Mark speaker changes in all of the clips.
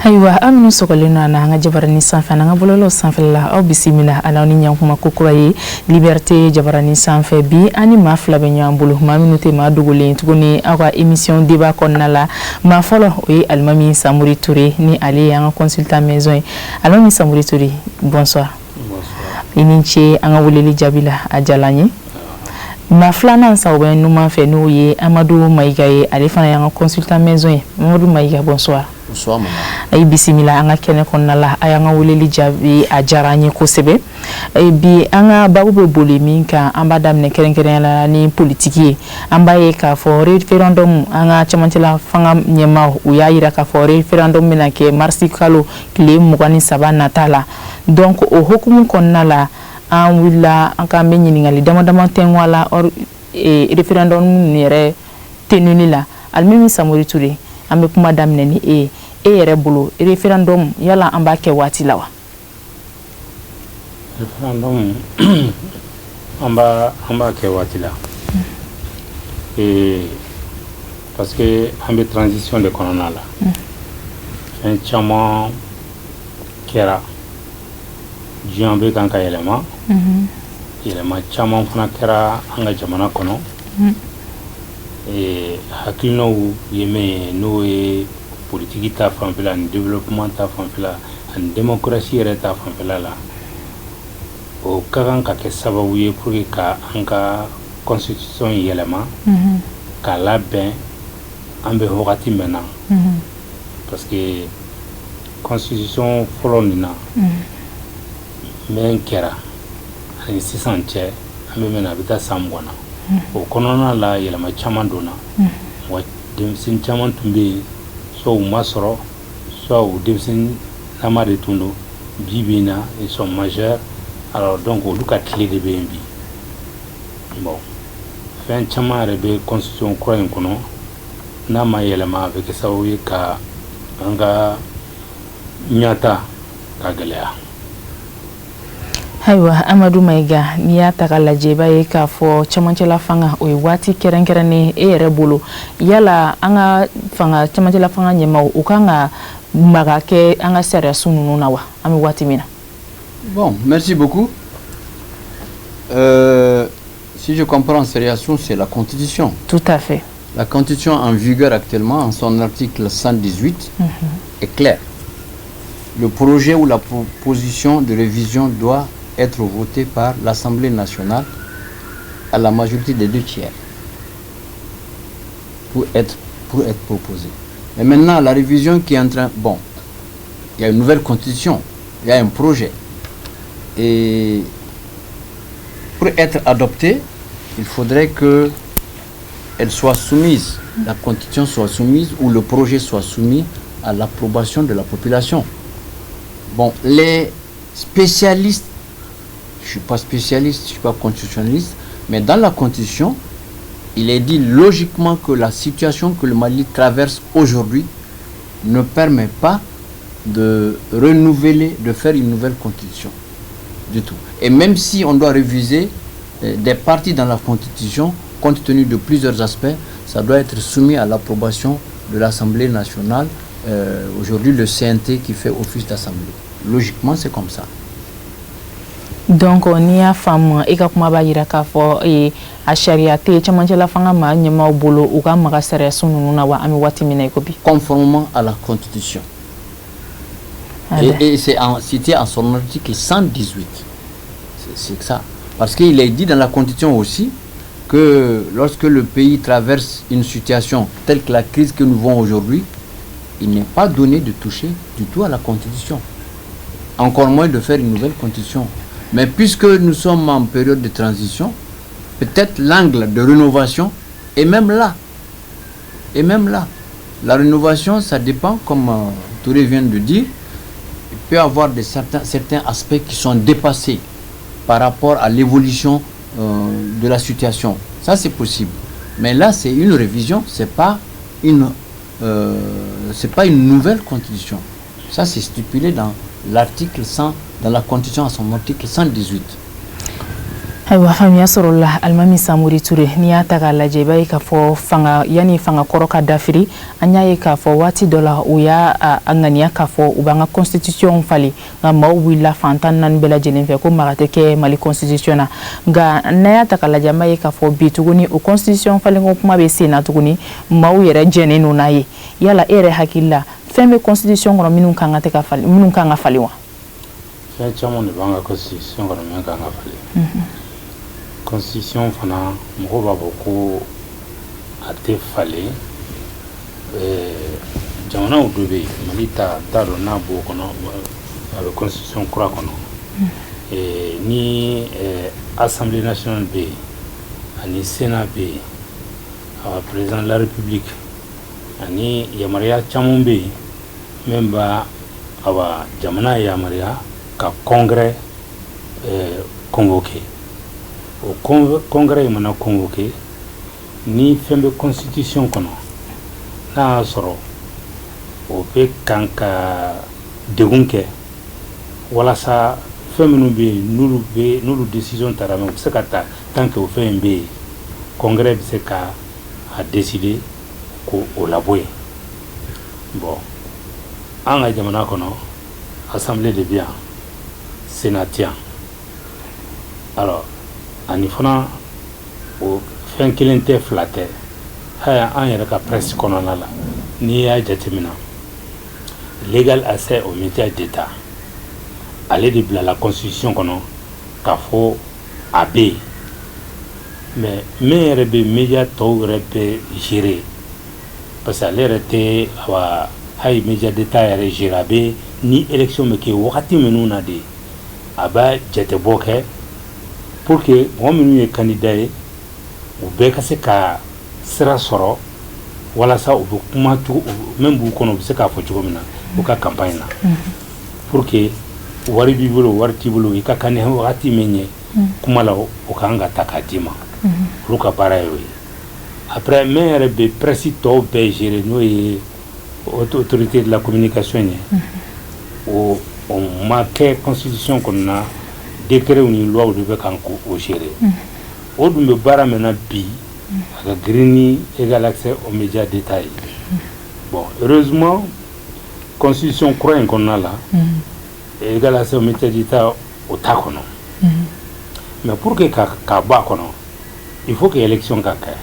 Speaker 1: Ayiwa aminu sokolena na nga jabarani sanfɛ na nga bololo sanfɛ la aw bisimila ala ni ɲankuma kokura ye liberté jabarani sanfɛ bi ani maa fila bɛ ɲɔgɔn bolo maa minnu tɛ maa dogolen tuguni aw ka émission débat kɔnɔna la maa fɔlɔ o ye Alimami Samori Touré ni ale ye an ka consultant maison ye. Alimami Samori Touré, bonsoir. Bonsoir. I ni ce an ka weleli jaabi la a diyala an ye. Ma filanan sa bɛ numan fɛ n'o ye Amadou Mayiga ye ale fana ye an ka consultant maison ye. Amadou Mayiga, bonsoir.
Speaker 2: Bonsoir maman.
Speaker 1: Ay bisimila an ka kɛnɛ kɔnɔna la a y'an ka weleli jaabi a diyara an ye kosɛbɛ. Bi an ka babu bɛ boli min kan an b'a daminɛ kɛrɛnkɛrɛnya la ni politiki ye. An b'a ye k'a fɔ référendum an ka cɛmancɛla fanga ɲɛmaaw u y'a yira k'a fɔ référendum bɛna kɛ marisi kalo tile 23 nata la. Donc o hokumu kɔnɔna la an wulila an k'an bɛ ɲininkali dama dama tɛnku a la référendum yɛrɛ tenue la. Alimami Samori Touré, an bɛ kuma daminɛ ni e yɛrɛ bolo référendum yala an b'a kɛ waati la wa?
Speaker 2: Référendum an b'a kɛ waati la. Parce que an bɛ transition de kɔnɔna la. Fɛn caman kɛra. Diɲɛ bɛ kan ka yɛlɛma. Yɛlɛma caman fana kɛra an ka jamana kɔnɔ. Hakilinaw ye min ye n'o ye politique ta fanfɛla ani développement ta fanfɛla ani démocratie yɛrɛ ta fanfɛla la, o ka kan ka kɛ sababu ye pour que ka an ka constitution yɛlɛma k'a labɛn an bɛ wagati min na, parce que constitution fɔlɔ nin na min kɛra ani sisan cɛ an bɛ mɛn a bɛ taa san 20 na. O kɔnɔna la yɛlɛma caman donna. Wa denmisɛnnin caman tun bɛ yen, soit u ma sɔrɔ, soit u denmisɛnninama de tun don. Bi bi in na ils sont majeurs, alors donc olu ka tile de bɛ yen bi. Bon, fɛn caman yɛrɛ bɛ constitution kura in kɔnɔ n'a ma yɛlɛma a bɛ kɛ sababu ye ka an ka ɲɛta ka gɛlɛya.
Speaker 1: Ayiwa Amadou Mayiga, n'i y'a ta k'a lajɛ i b'a ye k'a fɔ cɛmancɛla fanga o ye waati kɛrɛnkɛrɛnnen e yɛrɛ bolo, yala an ka fanga cɛmancɛla fanga ɲɛmaaw u kan ka maga kɛ an ka sariyasu ninnu na wa? An bɛ waati min na.
Speaker 3: Bon, merci beaucoup. Si je comprends, sariyasu c'est la constitution.
Speaker 1: Tout à fait.
Speaker 3: La constitution en vigueur actuellement, en son article 118, est claire. Le projet ou la proposition de révision doit être voté par l'Assemblée nationale à la majorité des 2/3 pour être proposé. Mais maintenant, la révision qui est en train... Bon, il y a une nouvelle constitution, il y a un projet. Et pour être adoptée, il faudrait que elle soit soumise, la constitution soit soumise ou le projet soit soumis à l'approbation de la population. Bon, les spécialistes, je ne suis pas spécialiste, je ne suis pas constitutionnaliste, mais dans la Constitution, il est dit logiquement que la situation que le Mali traverse aujourd'hui ne permet pas de renouveler, de faire une nouvelle Constitution du tout. Et même si on doit réviser des parties dans la Constitution, compte tenu de plusieurs aspects, ça doit être soumis à l'approbation de l'Assemblée nationale. Aujourd'hui, le CNT qui fait office d'Assemblée. Logiquement, c'est comme ça.
Speaker 1: Donc, on y a femme et comme ma yira k'a fɔ a sariya tɛ cɛmancɛla fanga ma ɲɛmaaw bolo u ka maga sariyasu ninnu na wa an bɛ waati min na i ko bi.
Speaker 3: Conformément à la Constitution. Et c'est cité en son article 118. C'est ça. Parce qu'il est dit dans la Constitution aussi que lorsque le pays traverse une situation telle que la crise que nous vivons aujourd'hui, il n'est pas donné de toucher du tout à la Constitution. Encore moins de faire une nouvelle Constitution. Mais puisque nous sommes en période de transition, peut-être l'angle de rénovation est même là. Et même là. La rénovation, ça dépend, comme Touré vient de dire, il peut y avoir certains aspects qui sont dépassés par rapport à l'évolution de la situation. Ça, c'est possible. Mais là, c'est une révision, c'est pas une nouvelle constitution. Ça, c'est stipulé dans l'article 100, dans la constitution à son article 118.
Speaker 1: Ayiwa faamuya sɔrɔ la Alimami Samori Ture n'i y'a ta k'a lajɛ i b'a ye k'a fɔ yanni fanga kɔrɔ ka dafiri an y'a ye k'a fɔ waati dɔ la u y'a ŋaniya k'a fɔ u b'an ka constitution falen nka maaw wulila fan 14 bɛɛ lajɛlen fɛ ko maka tɛ kɛ Mali constitution na nka n'a y'a ta k'a lajɛ an b'a ye k'a fɔ bi tuguni o constitution falenko kuma bɛ sen na tuguni maaw yɛrɛ jɛnnen don n'a ye yala e yɛrɛ hakili la fɛn bɛ constitution kɔnɔ minnu kan ka falen wa?
Speaker 2: Fɛn caman de b'an ka constitution kɔnɔ min kan ka falen. Constitution fana mɔgɔ b'a fɔ ko a tɛ falen jamanaw dɔ bɛ yen Mali t'a dɔn n'a b'o kɔnɔ a bɛ constitution kura kɔnɔ ni assemblée nationale bɛ yen ani sénat bɛ yen président de la république ani yamaruya caman bɛ yen min b'a jamana yamaruya ka congrès convoqué. O congrès mana convoqué ni fɛn bɛ constitution kɔnɔ n'a y'a sɔrɔ o bɛ kan ka degun kɛ walasa fɛn minnu bɛ yen n'olu décision tara mais u bɛ se ka ta tant que o fɛn in bɛ yen congrès bɛ se ka a décider ko o labɔ yen bon an ka jamana kɔnɔ assemblée de bɛ yan sénat tɛ yan alors ani fana o fɛn kelen tɛ fila tɛ haya an yɛrɛ ka presse kɔnɔna la n'i y'a jateminɛ légal accès aux médias d'État ale de bilala constitution kɔnɔ k'a fɔ a bɛ yen mais min yɛrɛ bɛ média tɔw yɛrɛ bɛ gérer parce que ale yɛrɛ tɛ hayi média d'État yɛrɛ gérer a bɛ ni élection bɛ kɛ wagati minnu na de a b'a jatebɔ kɛ pour que mɔgɔ minnu ye candidat ye u bɛɛ ka se ka sira sɔrɔ walasa u bɛ kuma cogo même b'u kɔnɔ u bɛ se k'a fɔ cogo min na u ka campagne na pour que wari b'i bolo wari t'i bolo i ka kan wagati min ye kuma la o kan ka ta k'a d'i ma olu ka baara ye o ye après min yɛrɛ bɛ presse tɔw bɛɛ gérer n'o ye autorité de la communication ye o ma kɛ constitution kɔnɔna décret ni loi de bɛ kan k'o gérer o dun bɛ baara min na bi a ka girin ni égal accès aux médias d'État ye bon heureusement constitution kura in kɔnɔna la égal accès aux médias d'État o t'a kɔnɔ mais pour que k'a bɔ a kɔnɔ il faut que élection ka kɛ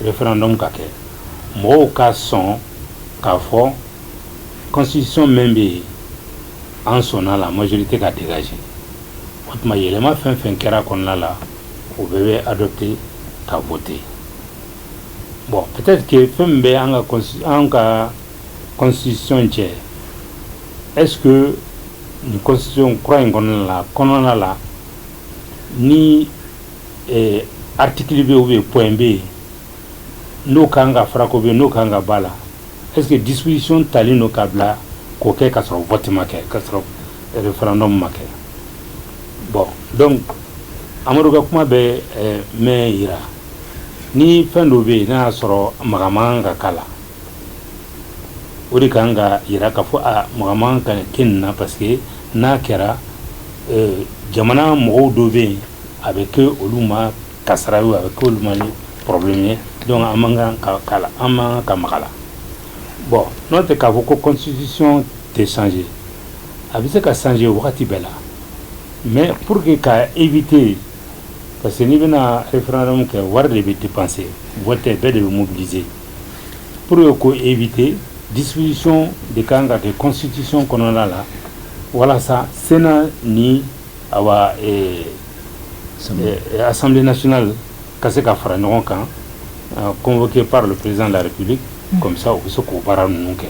Speaker 2: référendum ka kɛ mɔgɔw ka sɔn k'a fɔ constitution min bɛ yen an sɔnna la majorité ka dégager o tuma yɛlɛma fɛn fɛn kɛra kɔnɔna la o bɛɛ bɛ adopté ka voter bon peut-être que fɛn min bɛ an ka constitution cɛ est-ce que ni constitution kura in kɔnɔna la ni article bɛ ou bien point bɛ yen n'o kan ka fara ko bɛ yen n'o kan ka b'a la est-ce que disposition talen don ka bila k'o kɛ ka sɔrɔ vote ma kɛ ka sɔrɔ référendum ma kɛ bon donc Amadou ka kuma bɛ mɛn yira ni fɛn dɔ bɛ yen n'a y'a sɔrɔ maga man ka k'a la o de kan ka yira k'a fɔ maga man ka kɛ nin na parce que n'a kɛra jamana mɔgɔw dɔ bɛ yen a bɛ kɛ olu ma kasara ye a bɛ kɛ olu ma ni problème ye donc an man kan ka k'a la an man ka maga la bon n'o tɛ k'a fɔ ko constitution tɛ changer a bɛ se ka changer wagati bɛɛ la mais pour que ka éviter parce que n'i bɛna référendum kɛ wari de bɛ dépenser vote bɛɛ de bɛ mobiliser pour que ko éviter disposition de kan ka kɛ constitution kɔnɔna la walasa sénat ni assemblée nationale ka se ka fara ɲɔgɔn kan convoqué par le président de la république comme ça u bɛ se k'o baara ninnu kɛ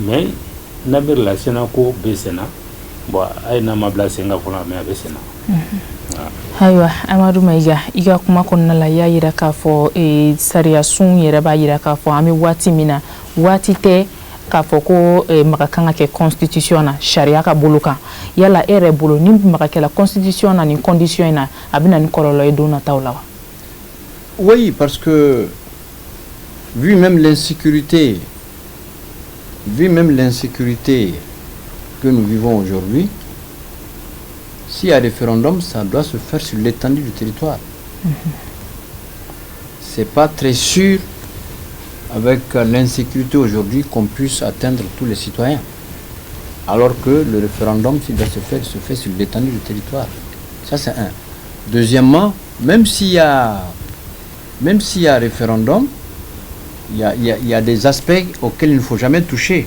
Speaker 2: mais n'a bɛ la sénat ko bɛ senna bon a ye n'a ma bila sen kan fɔlɔ mais a bɛ senna.
Speaker 1: Ayiwa Amadu Mayiga i ka kuma kɔnɔna la i y'a yira k'a fɔ sariya sun yɛrɛ b'a yira k'a fɔ an bɛ waati min na waati tɛ k'a fɔ ko maga kan ka kɛ constitution na sariya ka bolo kan yala e yɛrɛ bolo ni maga kɛla constitution na nin condition in na a bɛ na ni kɔlɔlɔ ye don nataw la wa?
Speaker 3: Oui, parce que vu même l'insécurité que nous vivons aujourd'hui, s'il y a référendum, ça doit se faire sur l'étendue du territoire. C'est pas très sûr, avec l'insécurité aujourd'hui, qu'on puisse atteindre tous les citoyens. Alors que le référendum, s'il doit se faire, il se fait sur l'étendue du territoire. Ça, c'est un. Deuxièmement, même s'il y a référendum, il y a des aspects auxquels il ne faut jamais toucher.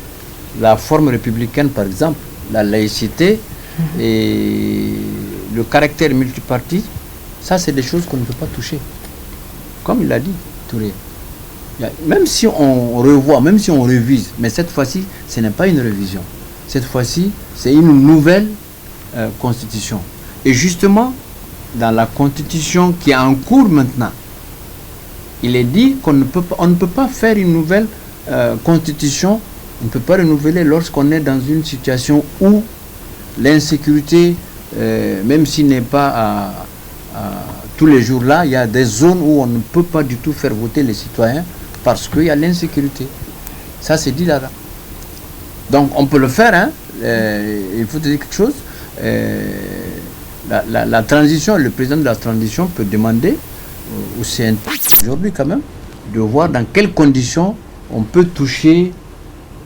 Speaker 3: La forme républicaine, par exemple, la laïcité et le caractère multipartite, ça, c'est des choses qu'on ne peut pas toucher. Comme il l'a dit, Touré. Même si on revoit, même si on révise, mais cette fois-ci, ce n'est pas une révision. Cette fois-ci, c'est une nouvelle constitution. Et justement, dans la constitution qui est en cours maintenant, il est dit qu'on ne peut pas faire une nouvelle constitution, on ne peut pas renouveler lorsqu'on est dans une situation où l'insécurité, même s'il n'est pas tous les jours là, il y a des zones où on ne peut pas du tout faire voter les citoyens parce qu'il y a l'insécurité. Ça, c'est dit là. Donc, on peut le faire, hein. Il faut dire quelque chose. La transition, le président de la transition peut demander au CNT, aujourd'hui quand même, de voir dans quelles conditions on peut toucher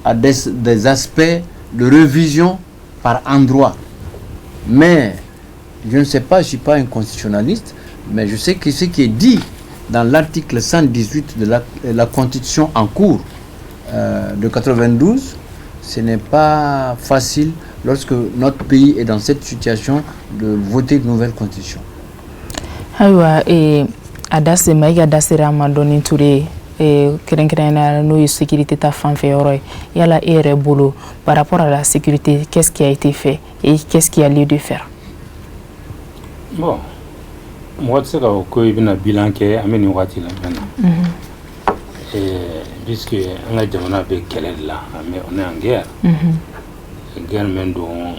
Speaker 3: à des aspects de révision par endroit. Mais, je ne sais pas, je ne suis pas un constitutionnaliste, mais je sais que ce qui est dit dans l'article 118 de la Constitution en cours de 92, ce n'est pas facile lorsque notre pays est dans cette situation de voter une nouvelle constitution.
Speaker 1: Aïwa, et adase maïga adase ramadoni touré et kerenkerena no sécurité ta fan fait oroy yala ere boulot par rapport à la sécurité, qu'est-ce qui a été fait et qu'est-ce qui a lieu de faire?
Speaker 2: Bon, moi c'est que il y a un bilan qui est amené au Wati là maintenant. Puisque on a déjà avec quelle là, mais on est en guerre. Guerre même dont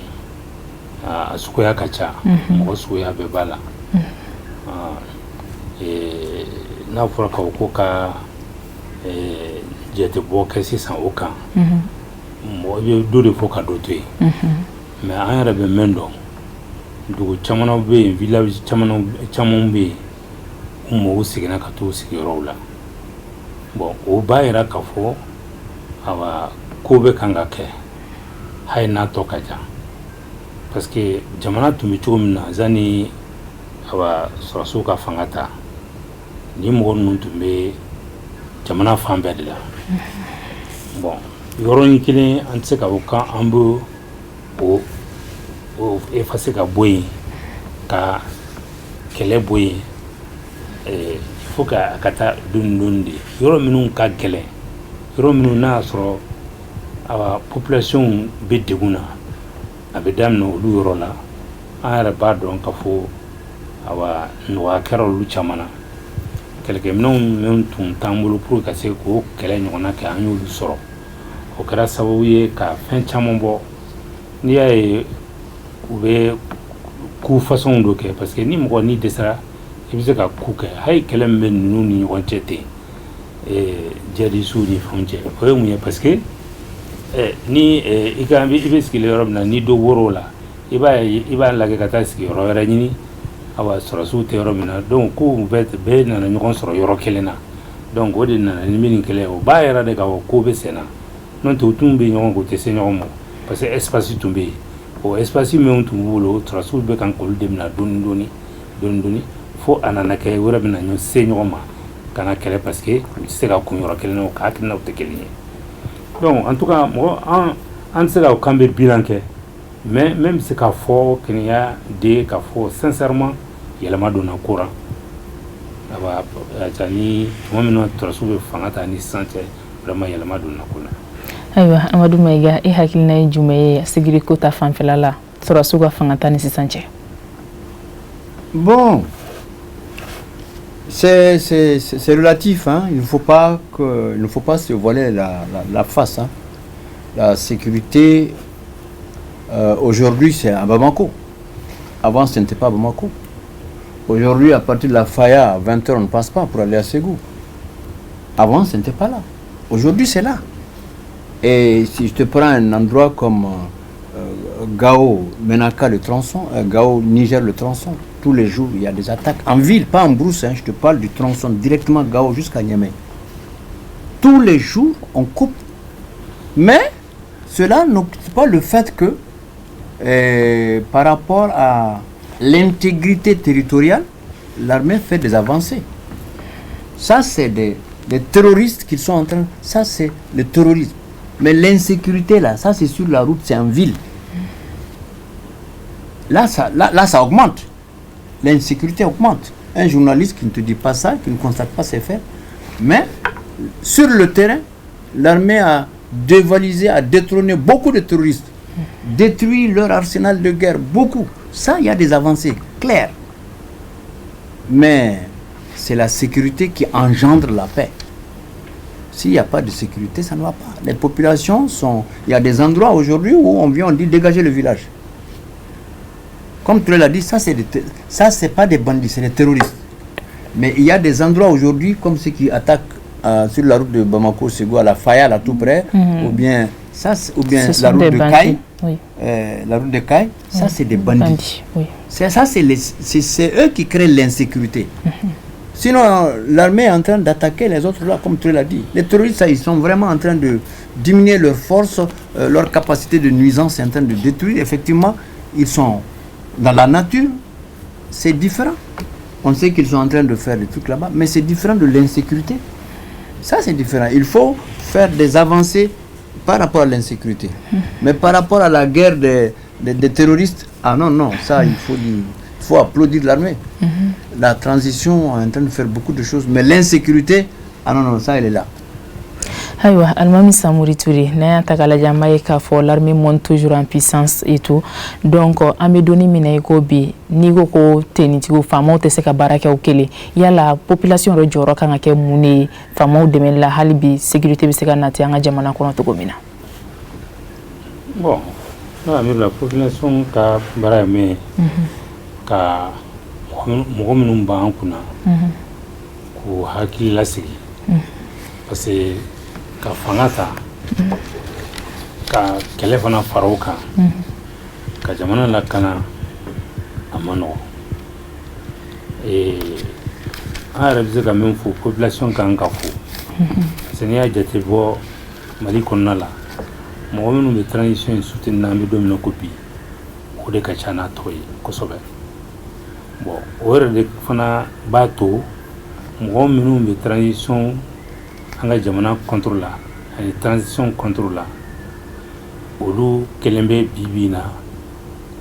Speaker 2: à Sukoya Kacha, moi Sukoya Bebala. Et na pour ka j'étais beau que c'est sans aucun. Moi je dois le faire d'autres. Mais un rêve même donc du chamano be village chamon be mo signa ka to sigiro la. Bon, au baira kafo awa kobe kanga ke hay na toka ja parce que jamana tumichumna zani awa sorasuka fangata ni mo nun tumbe jamana fambe la bon yoroni kile antseka uka ambu o effacer ka boy ka kele boy il faut que kata dundundi yoro minun ka gele yoro minun na soro awa population be deguna abedam no lu yoro la ara ba don ka fo awa no akero lu chamana kelke minun tun tambulu pour ka se ko kele nyona ka anyu lu soro o kara sabuye ka fin chamombo ni ay ube ku façon do ke parce que ni mo ni desara il faut que couper hay kelem men nuni wonchete jadi suri fonje o mu parce que ni ikambi ibiski le Europe na ni do worola iba la ke kataski ro ranyini awa soro su te Europe na donc ku vet be na nyon soro yoro kelena donc odi na ni min kele o ba era de ka ko be sena non to tumbe nyon ko te senyo mo parce que espace tumbe o espace me on tumbulo trasu be kan ko dem na doni fo anana kay wura bina nyo senyoma kana kele parce que c'est la kunyora kele no ka kina te kelini donc en tout cas moi en c'est la kambe bilan ke mais même c'est ka fo kenya de ka fo sincèrement yela madona courant aba tani mo mino trasu be fangata ni santé vraiment yela madona kuna
Speaker 1: aywa Amadou Maïga e hakilina jumaye sigiri ko ta fanfela la trasu ga fangata ni santé.
Speaker 3: Bon, c'est relatif, hein. Il ne faut pas se voiler la face, hein. La sécurité aujourd'hui c'est à Bamako. Avant ce n'était pas à Bamako. Aujourd'hui à partir de la Faya à 20h on ne passe pas pour aller à Ségou. Avant ce n'était pas là. Aujourd'hui c'est là. Et si je te prends un endroit comme Gao, Menaka le tronçon, Gao, Niger le tronçon. Tous les jours, il y a des attaques. En ville, pas en brousse, je te parle du tronçon, directement Gao jusqu'à Niamey. Tous les jours, on coupe. Mais cela n'occupe pas le fait que, par rapport à l'intégrité territoriale, l'armée fait des avancées. Ça, c'est des terroristes qui sont en train... Ça, c'est le terrorisme. Mais l'insécurité, là, ça, c'est sur la route, c'est en ville. Là, ça augmente. L'insécurité augmente. Un journaliste qui ne te dit pas ça, qui ne constate pas ses faits. Mais, sur le terrain, l'armée a dévalisé, a détrôné beaucoup de terroristes. Détruit leur arsenal de guerre, beaucoup. Ça, il y a des avancées claires. Mais c'est la sécurité qui engendre la paix. S'il n'y a pas de sécurité, ça ne va pas. Les populations sont... Il y a des endroits aujourd'hui où on vient, on dit dégager le village. Comme tu l'as dit, ça c'est pas des bandits, c'est des terroristes. Mais il y a des endroits aujourd'hui, comme ceux qui attaquent sur la route de Bamako-Ségou à la Fayal, à tout près, ou bien la route de Caille. Oui. La route de Caille, ça c'est des bandits. Oui. C'est eux qui créent l'insécurité. Sinon, l'armée est en train d'attaquer les autres là, comme tu l'as dit. Les terroristes, ils sont vraiment en train de diminuer leur force, leur capacité de nuisance est en train de détruire. Effectivement, ils sont dans la nature, c'est différent. On sait qu'ils sont en train de faire des trucs là-bas, mais c'est différent de l'insécurité. Ça, c'est différent. Il faut faire des avancées par rapport à l'insécurité. Mais par rapport à la guerre des terroristes, ah non, ça, il faut applaudir l'armée. La transition est en train de faire beaucoup de choses, mais l'insécurité, ah non, ça, elle est là.
Speaker 1: Aïwa, Almami Samouri Touré, n'a pas la Jamaïque for l'armée monte toujours en puissance et tout. Donc, Amedoni Minaïkobi, Nigoko, Tenitigo, Famo, Teseka Baraka Okele, il y a la population de Jorokangake Mouni, Famo de la Halibi, sécurité Biseganati, en Jamana Konotogomina.
Speaker 2: Bon, la population ka Barame, ka Mohamed Bankuna, ku Haki Lassi, parce que ka fangata ka kɛlɛ fana far'o kan ka jamana lakana a ma nɔgɔ an yɛrɛ bɛ se ka min fɔ population kan ka fɔ parce que n'i y'a jate bɔ Mali kɔnɔna la mɔgɔ minnu bɛ transition in soutenir n'an bɛ don min na ko bi o de ka ca n'a tɔ ye kosɛbɛ bon o yɛrɛ de fana b'a to mɔgɔ minnu bɛ transition an ka jamana contre la ani transition contre la olu kelen bɛ bibi na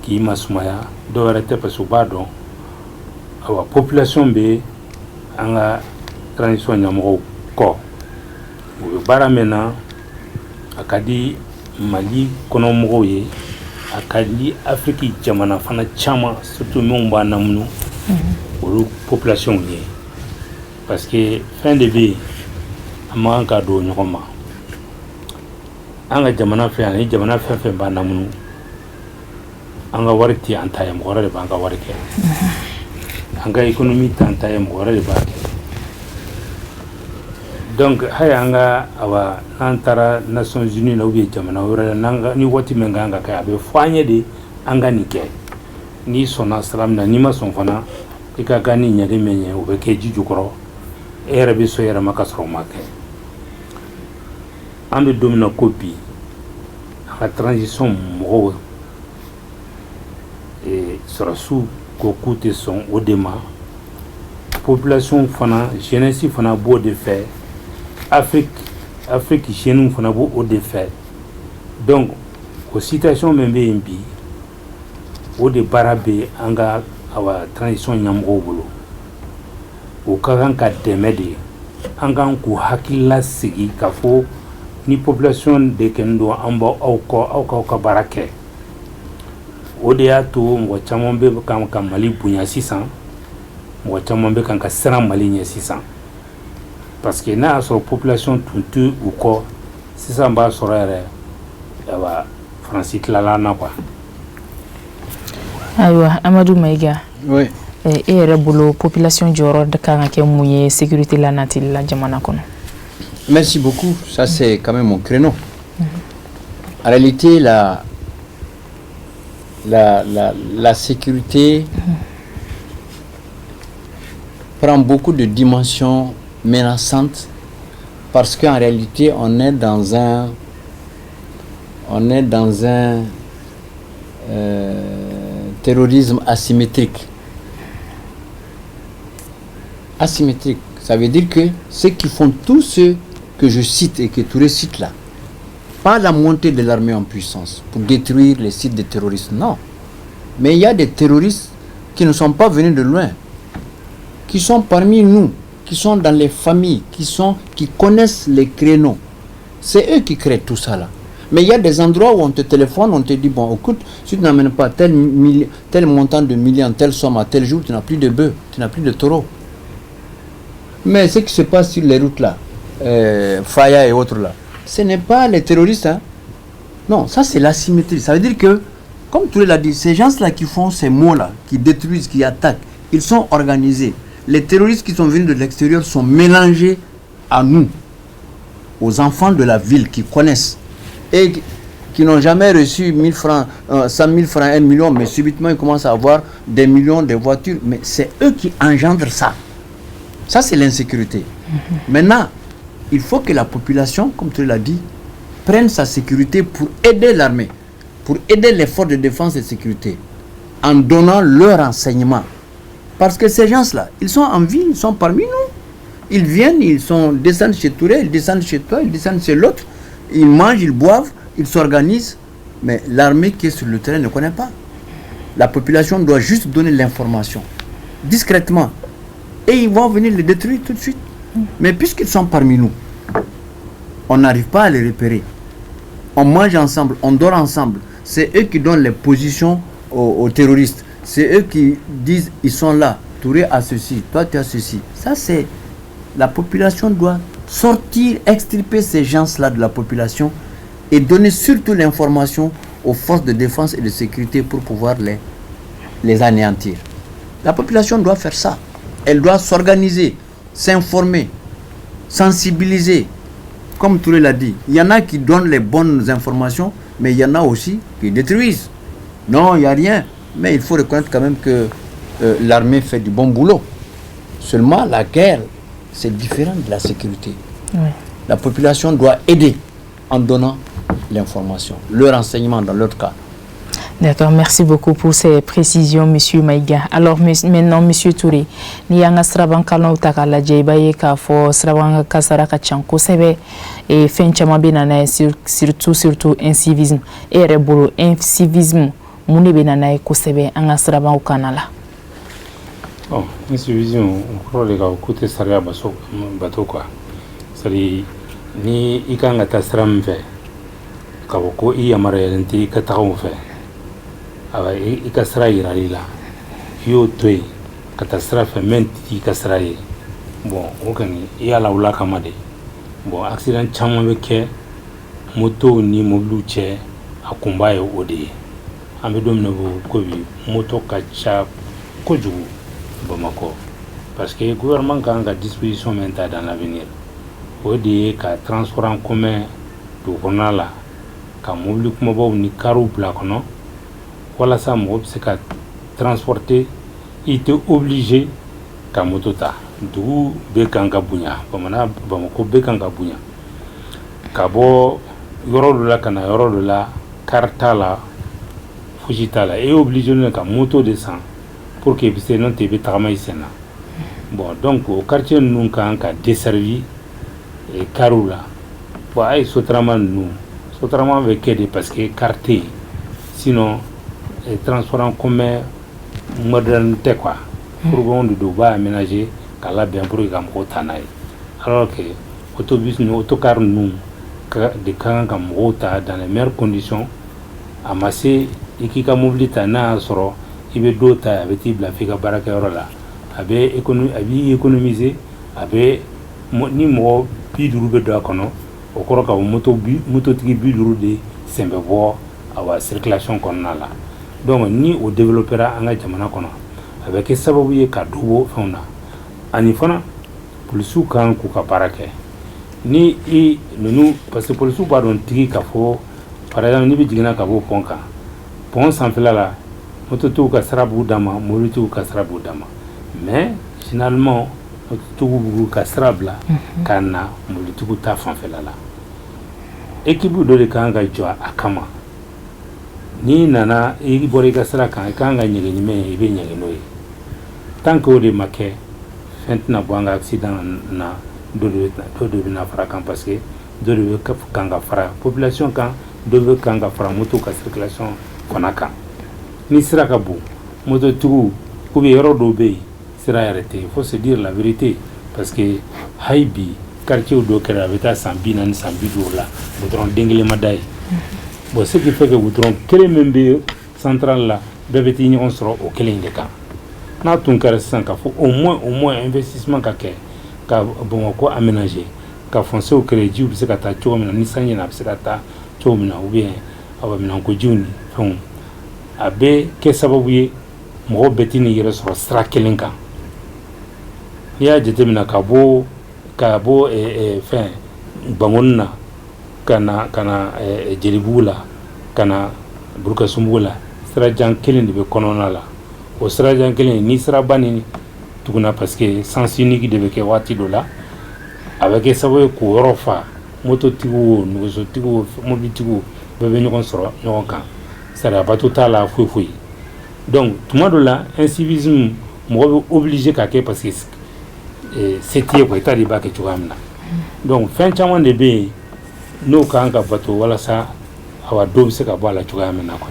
Speaker 2: k'i masumaya dɔw wɛrɛ tɛ parce que u b'a dɔn awa population bɛ an ka transition ɲɛmɔgɔw kɔ u bɛ baara min na a ka di Mali kɔnɔmɔgɔw ye a ka di Afrique jamana fana caman surtout minnu b'a namunu olu population ye parce que fɛn de bɛ yen an man ka don ɲɔgɔn ma an ka jamana fɛ ani jamana fɛn fɛn b'a namunu an ka wari tɛ an ta ye mɔgɔ wɛrɛ de b'an ka wari kɛ an ka économie tɛ an ta ye mɔgɔ wɛrɛ de b'a kɛ donc hali an ka awa n'an taara Nations Unies la ou bien jamana wɛrɛ la ni waati min kan ka kɛ a bɛ fɔ an ye de an ka nin kɛ n'i sɔnna sira min na n'i ma sɔn fana i ka kan ni ɲɛli min ye o bɛ kɛ ji jukɔrɔ e yɛrɛ bɛ so yɛrɛ ma ka sɔrɔ o ma kɛ an bɛ don min na ko bi an ka transition mɔgɔw sɔrɔsiw ko k'u tɛ sɔn o de ma population fana jeunesse fana b'o de fɛ Afrique jeunes fana b'o de fɛ donc o situation min bɛ yen bi o de baara bɛ an ka awa transition ɲɛmɔgɔw bolo o ka kan ka dɛmɛ de an kan k'u hakilila sigi ka fɔ ni population de kɛlen don an b'aw kɔ aw k'aw ka baara kɛ o de y'a to mɔgɔ caman bɛ kan ka Mali bonya sisan mɔgɔ caman bɛ kan ka siran Mali ɲɛ sisan parce que n'a y'a sɔrɔ population tun tɛ u kɔ sisan b'a sɔrɔ yɛrɛ awa Faransi tilala an na quoi.
Speaker 1: Ayiwa Amadou Maïga.
Speaker 3: Oui.
Speaker 1: E yɛrɛ bolo population jɔyɔrɔ kan ka kɛ mun ye sécurité la natili la jamana kɔnɔ?
Speaker 3: Merci beaucoup, ça c'est quand même mon créneau. En réalité, la sécurité prend beaucoup de dimensions menaçantes parce qu'en réalité, on est dans un terrorisme asymétrique. Asymétrique, ça veut dire que ceux qui font tout ce que je cite et que Touré cite là, pas la montée de l'armée en puissance pour détruire les sites des terroristes, non. Mais il y a des terroristes qui ne sont pas venus de loin, qui sont parmi nous, qui sont dans les familles, qui connaissent les créneaux. C'est eux qui créent tout ça là. Mais il y a des endroits où on te téléphone, on te dit, bon, écoute, si tu n'amènes pas tel montant de millions, telle somme à tel jour, tu n'as plus de bœufs, tu n'as plus de taureaux. Mais ce qui se passe sur les routes là, Faya et autres là, ce n'est pas les terroristes. Hein. Non, ça c'est l'asymétrie. Ça veut dire que, comme tu l'as dit, ces gens-là qui font ces mots-là, qui détruisent, qui attaquent, ils sont organisés. Les terroristes qui sont venus de l'extérieur sont mélangés à nous, aux enfants de la ville qui connaissent et qui n'ont jamais reçu 1000 francs, 100 000 francs, 1 million, mais subitement ils commencent à avoir des millions de voitures. Mais c'est eux qui engendrent ça. Ça, c'est l'insécurité. Maintenant, il faut que la population, comme tu l'as dit, prenne sa sécurité pour aider l'armée, pour aider les forces de défense et de sécurité, en donnant leur enseignement. Parce que ces gens-là, ils sont en vie, ils sont parmi nous. Ils viennent, descendent chez Touré, ils descendent chez toi, ils descendent chez l'autre. Ils mangent, ils boivent, ils s'organisent. Mais l'armée qui est sur le terrain ne connaît pas. La population doit juste donner l'information, discrètement. Et ils vont venir les détruire tout de suite. Mais puisqu'ils sont parmi nous, on n'arrive pas à les repérer. On mange ensemble, on dort ensemble. C'est eux qui donnent les positions aux terroristes. C'est eux qui disent, ils sont là, Touré a ceci, toi tu as ceci. Ça c'est, la population doit sortir, extirper ces gens-là de la population et donner surtout l'information aux forces de défense et de sécurité pour pouvoir les anéantir. La population doit faire ça. Elle doit s'organiser, s'informer, sensibiliser. Comme Touré l'a dit, il y en a qui donnent les bonnes informations, mais il y en a aussi qui détruisent. Non, il n'y a rien. Mais il faut reconnaître quand même que l'armée fait du bon boulot. Seulement, la guerre, c'est différent de la sécurité. Oui. La population doit aider en donnant l'information, le renseignement dans l'autre cas.
Speaker 1: D'accord, merci beaucoup pour ces précisions, M. Maïga. Alors maintenant, M. Touré, ni anga sraban kalon taka la jaibaye ka fo sraban kasara ka chanko sebe et fin chama benana surtout incivisme et rebolo incivisme mune benana ko sebe anga sraban kanala.
Speaker 2: Bon, incivisme on croit les gars côté saria bato quoi. C'est ni ikanga tasram fe ka ko i amara yenti ka tawo fe. Aba ikasra iralila yo toy catastrophe menti ikasra yi bon okani ya la wula kamade bon accident chama beke moto ni moblu che akumba yo ode ambe domino ko bi moto kacha ko jugu Bamako parce que le gouvernement a une disposition maintenant dans l'avenir ode ka transport en commun do konala ka moblu kuma bo ni karu pla kono voilà ça moi c'est qu'à transporter il était obligé qu'à motota d'où bekanga bunya bamana bamako bekanga bunya kabo yoro la kana yoro la kartala fujitala est obligé de qu'à moto descend pour que puisse non te betama isena bon donc au quartier nous quand desservi et karula bon ay sotraman avec aider parce que quartier sinon et transport en commun modernité quoi pour qu'on doit aménager qu'à bien pour que on tanaï alors que autobus nous autocar nous de quand on dans les meilleures conditions amasser et qui ka mobilité na soro ibe dota avec la fika baraka rola abe économiser abe ni mo biduru be do kono okoro ka moto tigi biduru de sembe bo awa circulation konala donc ni o développera anga jamana kono avec sababu ye ka dubo fona ani fana polisu kan ku ka barake ni i nunu parce que polisu ba don tigi ka fo par exemple ni bi jigina ka bo ponka pont sanfɛla la mototigiw ka sira b'u dama mobilitigiw ka sira b'u dama mais finalement mototigiw b'u ka sira bila ka na mobilitigiw ta fanfɛla la équipe dɔ de kan ka jɔ a kama n'i nana i bɔra i ka sira kan i kan ka ɲɛgɛn ni min ye i bɛ ɲɛgɛn n'o ye tant que o de ma kɛ fɛn tɛna bɔ an ka accident na dɔ de bɛna fara kan parce que dɔ de bɛ kan ka fara population kan dɔ bɛ kan ka fara moto ka circulation fana kan ni sira ka bon mototigiw ou bien yɔrɔ dɔw bɛ yen sira yɛrɛ tɛ il faut se dire la vérité parce que hali bi quartier dɔw kɛra a bɛ taa san 40 san 50 la goudron den kelen ma da ye bon ce qui fait que goudron kelen min bɛ central la bɛɛ bɛ t'i ɲɔgɔn sɔrɔ o kelen in de kan n'a tun kɛra sisan ka fɔ au moins investissement ka kɛ ka Bamakɔ aménager ka foncier créer jiw bɛ se ka taa cogo min na ni sanji na a bɛ se ka taa cogo min na ou bien a bɛ minɛnko jiw ni fɛnw a bɛ kɛ sababu ye mɔgɔw bɛɛ t'i ni yɛrɛ sɔrɔ sira kelen kan n'i y'a jateminɛ ka bɔ fɛn Bangoni na ka na Jelibugu la ka na Burukasumbugu la sirajan kelen de bɛ kɔnɔna la o sirajan kelen ni siraba ni tuguna parce que sens unique de bɛ kɛ waati dɔ la a bɛ kɛ sababu ye k'o yɔrɔ fa mototigiw o nɛgɛsotigiw o mobilitigiw bɛɛ bɛ ɲɔgɔn sɔrɔ ɲɔgɔn kan sariya bato t'a la foyi foyi donc tuma dɔ la incivisme mɔgɔ bɛ obligé ka kɛ parce que se t'i ye quoi i t'a dɔn i b'a kɛ cogoya min na donc fɛn caman de bɛ yen n'o kan ka bato walasa awa dɔw bɛ se ka bɔ a la cogoya min na quoi.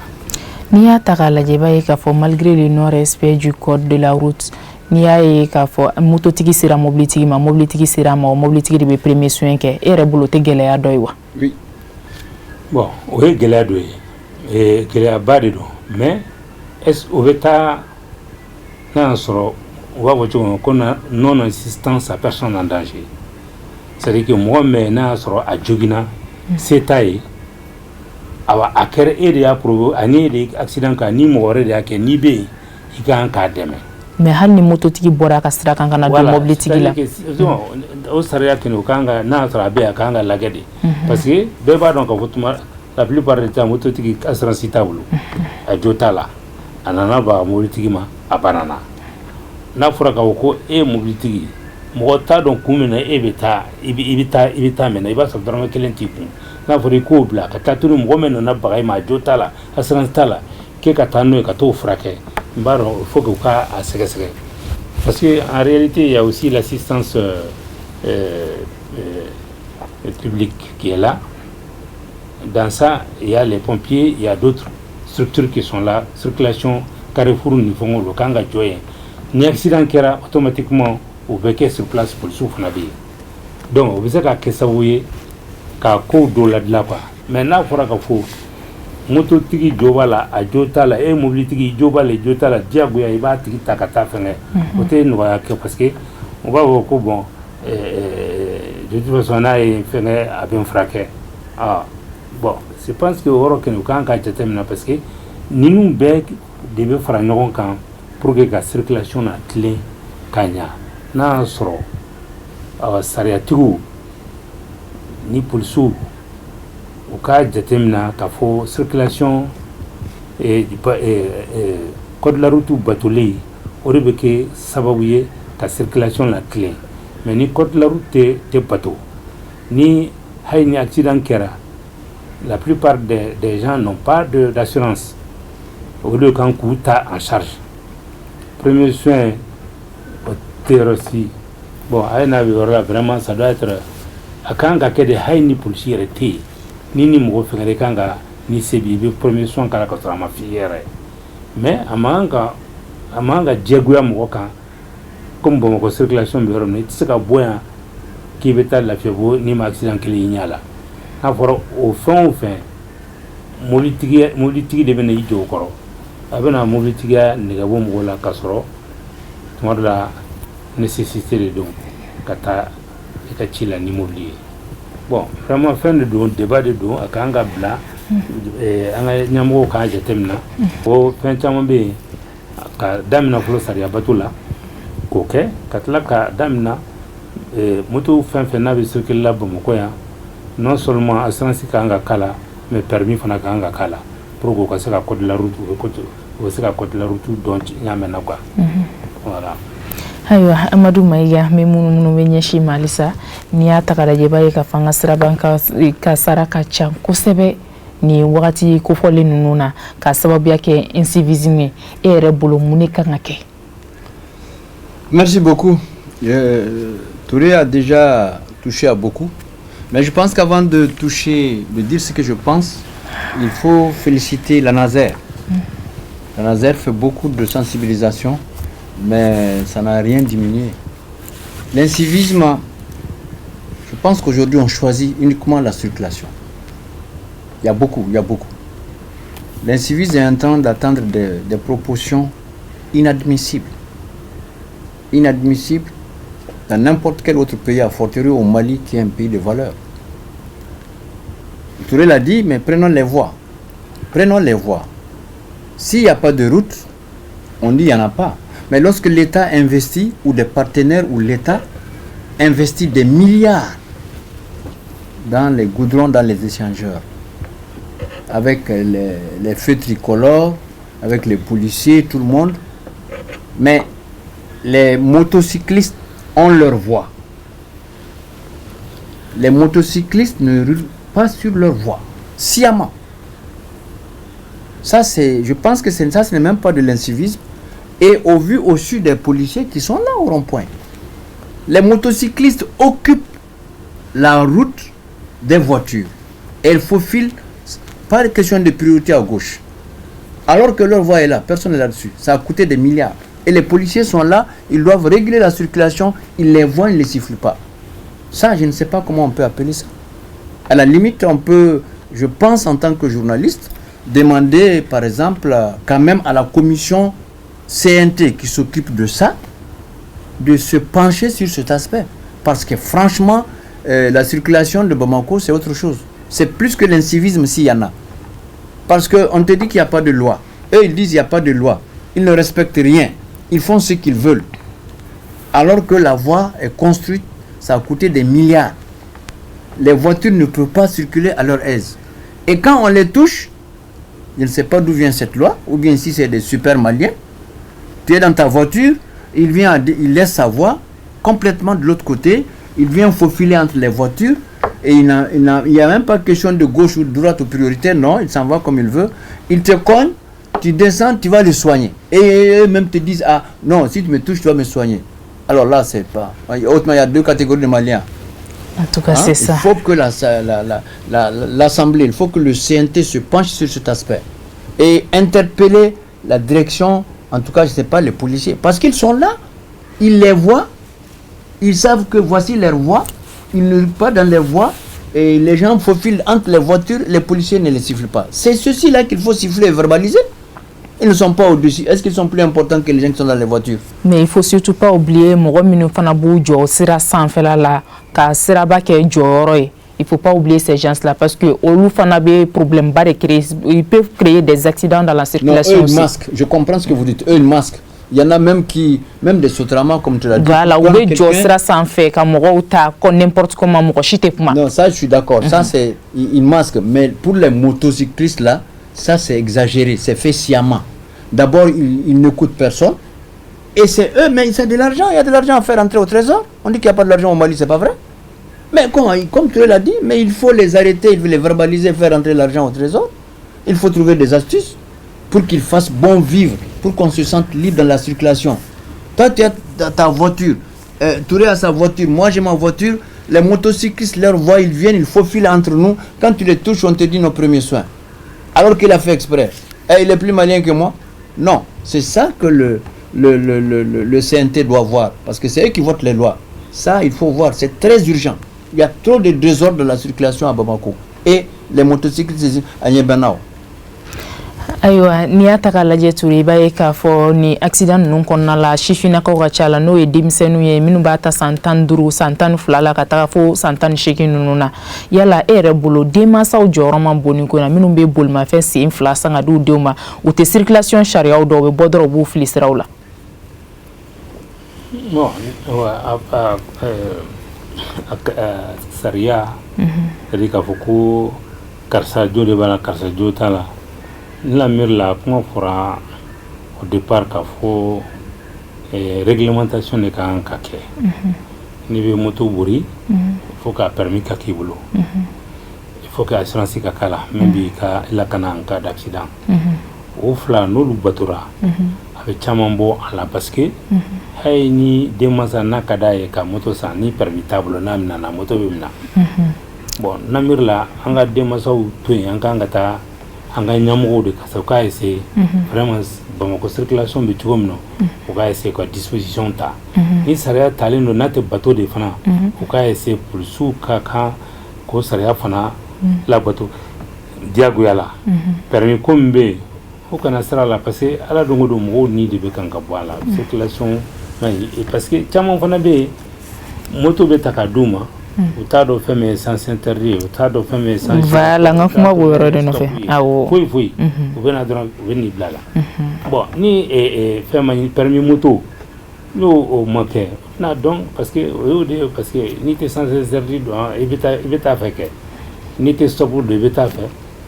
Speaker 1: N'i y'a ta k'a lajɛ i b'a ye k'a fɔ malgré le non respect du code de la route n'i y'a ye k'a fɔ mototigi sera mobilitigi ma mobilitigi sera ma o mobilitigi de bɛ premier soin kɛ e yɛrɛ bolo o tɛ gɛlɛya dɔ ye wa.
Speaker 2: Oui bon o ye gɛlɛya dɔ ye gɛlɛyaba de don mais est-ce o bɛ taa n'a y'a sɔrɔ u b'a fɔ cogo min ko non assistance à personne en danger c'est-à-dire que mɔgɔ min n'a y'a sɔrɔ a joginna se t'a ye awa a kɛra e de y'a provoqué ani e de ye accident kɛ ni mɔgɔ wɛrɛ de y'a kɛ n'i bɛ yen i kan k'a dɛmɛ.
Speaker 1: mais hali ni mototigi bɔra a ka sira kan ka na don mobilitigi la
Speaker 2: o sariya kɔni o kan ka n'a sɔrɔ a bɛ yen a kan ka lajɛ de parce que bɛɛ b'a dɔn k'a fɔ tuma la plupart du temps mototigi assurance t'a bolo a jo t'a la a nana ba mobilitigi ma a banana n'a fɔra k'a fɔ ko e ye mobilitigi mɔgɔ t'a dɔn kun min na e bɛ taa i bɛ taa mɛnɛ i b'a sɔrɔ dɔrɔmɛ kelen t'i kun n'a fɔra i k'o bila ka taa turu mɔgɔ min nana baga i ma a jo t'a la assurance t'a la k'e ka taa n'o ye ka t'o furakɛ n b'a dɔn il faut que u ka a sɛgɛsɛgɛ parce que en réalité il y a aussi l'assistance publique qui est là. Dans ça il y a les pompiers, il y a d'autres structures qui sont là, circulation Carrefour ni fɛnw o kan ka jɔ yen ni accident kɛra automatiquement o bɛ kɛ sur place policiers fana bɛ yen donc o bɛ se ka kɛ sababu ye ka kow dɔw ladilan quoi mais n'a fɔra ka fɔ mototigi jo b'a la a jo t'a la e mobilitigi jo b'a la jo t'a la diyagoya i b'a tigi ta ka taa fɛngɛ o tɛ nɔgɔya kɛ parce que on b'a fɔ ko bon de toute façon n'a ye fɛngɛ a bɛ n furakɛ bon je pense que o yɔrɔ kɔni o kan ka jateminɛ parce que ninnu bɛɛ de bɛ fara ɲɔgɔn kan pour que ka circulation na tilen ka ɲa n'a y'a sɔrɔ sariyatigiw ni polisiw u ka jateminɛ k'a fɔ circulation code de la route batolen o de bɛ kɛ sababu ye ka circulation la tilen mais ni code de la route tɛ bato ni hali ni accident kɛra la plupart des gens n'ont pas d'assurance au lieu kan k'u ta en charge premier soin o tɛ yɔrɔ si bon a ye n'a bɛ yɔrɔ la vraiment ça doit être a kan ka kɛ de hali ni polisi yɛrɛ tɛ yen ni mɔgɔ fɛngɛ kan ka ni se b'i bɛ premier soin k'a la ka sɔrɔ a ma f'i yɛrɛ mais a man kan ka diyagoya mɔgɔ kan comme Bamakɔ circulation bɛ yɔrɔ min na i tɛ se ka bɔ yan k'i bɛ taa Lafiyabugu n'i ma accident kelen y'i ɲɛ la n'a fɔra o fɛn o fɛn mobilitigi de bɛ na i jɔ o kɔrɔ a bɛ na mobilitigiya nɛgɛ bɔ mɔgɔw la ka sɔrɔ tuma dɔ la nécessité de don ka taa i ka ci la ni mobili ye bon vraiment fɛn de don débat de don a kan ka bila an ka ɲɛmɔgɔw k'a jateminɛ o fɛn caman bɛ yen ka daminɛ fɔlɔ sariya bato la k'o kɛ ka tila ka daminɛ moto fɛn fɛn n'a bɛ circuler la Bamakɔ yan non seulement assurance kan ka k'a la mais permis fana kan ka k'a la pour que ça code la route ou ça code la route donc nyamena quoi voilà.
Speaker 1: Ayiwa Amadou Mayiga me munumunu be ɲɛsi malisa ni y'a ta ka lajɛ b'a ye ka fanga siraban ka sara ka ca kosɛbɛ ni wagati kofɔlen ninnu na ka sababuya kɛ incivisme e yɛrɛ bolo mun de kan ka kɛ?
Speaker 3: Merci beaucoup. Touré a déjà touché à beaucoup, mais je pense qu'avant de dire ce que je pense, il faut féliciter la Nazer. La Nazer fait beaucoup de sensibilisation, mais ça n'a rien diminué. L'incivisme, je pense qu'aujourd'hui on choisit uniquement la circulation. Il y a beaucoup. L'incivisme est en train d'atteindre des proportions inadmissibles. Inadmissibles dans n'importe quel autre pays, à fortiori au Mali qui est un pays de valeur. Touré l'a dit, mais prenons les voies. S'il n'y a pas de route, on dit qu'il n'y en a pas. Mais lorsque l'État investit, ou des partenaires, ou l'État investit des milliards dans les goudrons, dans les échangeurs, avec les feux tricolores, avec les policiers, tout le monde, mais les motocyclistes ont leur voie. Les motocyclistes ne roulent pas sur leur voie, sciemment. Ça, je pense que ça, ce n'est même pas de l'incivisme. Et au vu aussi des policiers qui sont là au rond-point. Les motocyclistes occupent la route des voitures. Et il faufilent, pas de question de priorité à gauche. Alors que leur voie est là, personne n'est là-dessus. Ça a coûté des milliards. Et les policiers sont là, ils doivent réguler la circulation, ils les voient, ils ne les sifflent pas. Ça, je ne sais pas comment on peut appeler ça. À la limite, on peut, je pense en tant que journaliste, demander par exemple quand même à la commission CNT qui s'occupe de ça, de se pencher sur cet aspect. Parce que franchement, la circulation de Bamako, c'est autre chose. C'est plus que l'incivisme s'il y en a. Parce qu'on te dit qu'il n'y a pas de loi. Eux, ils disent qu'il n'y a pas de loi. Ils ne respectent rien. Ils font ce qu'ils veulent. Alors que la voie est construite, ça a coûté des milliards. Les voitures ne peuvent pas circuler à leur aise. Et quand on les touche, je ne sais pas d'où vient cette loi, ou bien si c'est des super maliens, tu es dans ta voiture, il laisse sa voie complètement de l'autre côté, il vient faufiler entre les voitures, et il n'y a même pas question de gauche ou de droite ou prioritaire, non, il s'en va comme il veut, il te cogne, tu descends, tu vas le soigner. Et eux-mêmes te disent, ah non, si tu me touches, tu vas me soigner. Alors là, c'est pas... Autrement, il y a deux catégories de Maliens.
Speaker 1: En tout cas, c'est ça.
Speaker 3: Il faut que l'Assemblée, il faut que le CNT se penche sur cet aspect. Et interpeller la direction, en tout cas, je ne sais pas, les policiers. Parce qu'ils sont là, ils les voient, ils savent que voici leur voie, ils ne roulent pas dans les voies, et les gens faufilent entre les voitures, les policiers ne les sifflent pas. C'est ceux-ci-là qu'il faut siffler et verbaliser. Ils ne sont pas au-dessus. Est-ce qu'ils sont plus importants que les gens qui sont dans les voitures?
Speaker 1: Mais il ne faut surtout pas oublier, il ne faut pas oublier ces gens-là parce que ils peuvent créer des accidents dans la circulation.
Speaker 3: Non, eux, ils masquent. Je comprends ce que vous dites. Eux, ils masquent. Il y en a même même des sotramas, comme tu l'as dit.
Speaker 1: Voilà, n'importe comment.
Speaker 3: Non, ça, je suis d'accord. Ça, c'est, ils masquent. Mais pour les motocyclistes, là, ça, c'est exagéré. C'est fait sciemment. D'abord, ils ne coûtent personne. Et c'est eux, mais c'est de l'argent. Il y a de l'argent à faire entrer au trésor. On dit qu'il n'y a pas de l'argent au Mali, c'est pas vrai. Mais comme tu l'as dit, mais il faut les arrêter, il faut les verbaliser, faire entrer l'argent au trésor. Il faut trouver des astuces pour qu'ils fassent bon vivre, pour qu'on se sente libre dans la circulation. Toi, tu as ta voiture, Touré a sa voiture, moi j'ai ma voiture, les motocyclistes, leur voient, ils viennent, il faut filer entre nous. Quand tu les touches, on te dit nos premiers soins. Alors qu'il a fait exprès. Et il est plus malien que moi? Non, c'est ça que le CNT doit voir, parce que c'est eux qui votent les lois. Ça, il faut voir, c'est très urgent. Il y a trop de désordre de la circulation à Bamako. Et les motocyclistes à Nyebanao.
Speaker 1: Aywa ni ataka lajɛ Touré ba ye k'a fɔ ni accident ninnu kɔnɔna la sifinnakaw ka ca la n'o ye denmisɛnninw ye minnu b'a ta san 15 san 12 la ka taga fo san 18 ninnu na yala e yɛrɛ bolo denmansaw jɔyɔrɔ man bon nin ko in na minnu bɛ bolimafɛn sen 2 san ka di u denw ma u tɛ circulation sariyaw dɔw bɛ bɔ dɔrɔn u b'u fili siraw la.
Speaker 2: Bon, sariya c'est-à-dire k'a fɔ ko karisa jo de b'a la karisa jo t'a la la mire la comment fera au départ qu'il faut réglementation de kan ka kɛ ni be moto bori il faut qu'a permis ka k'i bolo il faut que assurance ka kala même bi ka la kana en cas d'accident o fla n'olu batora a bɛ caman bɔ a la parce que hay ni denmansa n'a ka d'a ye ka moto san ni permis t'a bolo n'a mina na moto bɛ mina bon na miri la an ka denmansaw to yen an kan ka taa an ka ɲɛmɔgɔw de ka se u k'a essayer vraiment Bamako circulation bɛ cogo min na u k'a essayer ka disposition ta ni sariya talen don n'a tɛ bateau de fana u k'a essayer polisiw ka kan k'o sariya fana labato diyagoya la permis ko min bɛ yen o kana sira la parce que ala don o don mɔgɔw ni de bɛ kan ka bɔ a la circulation parce que caman fana bɛ yen moto bɛ ta ka d'u ma u t'a dɔn fɛn min ye sens interdit u t'a dɔn fɛn min ye sens
Speaker 1: voilà n ka kuma b'o yɔrɔ de nɔfɛ awɔ
Speaker 2: foyi u bɛ na dɔrɔn u bɛ n'i bila la bon ni fɛn ma permis moto n'o ma kɛ n'a dɔn parce que o y'o de ye parce que n'i tɛ sens interdit dɔn i bɛ taa fɛ kɛ n'i tɛ stop dɔn i bɛ taa fɛ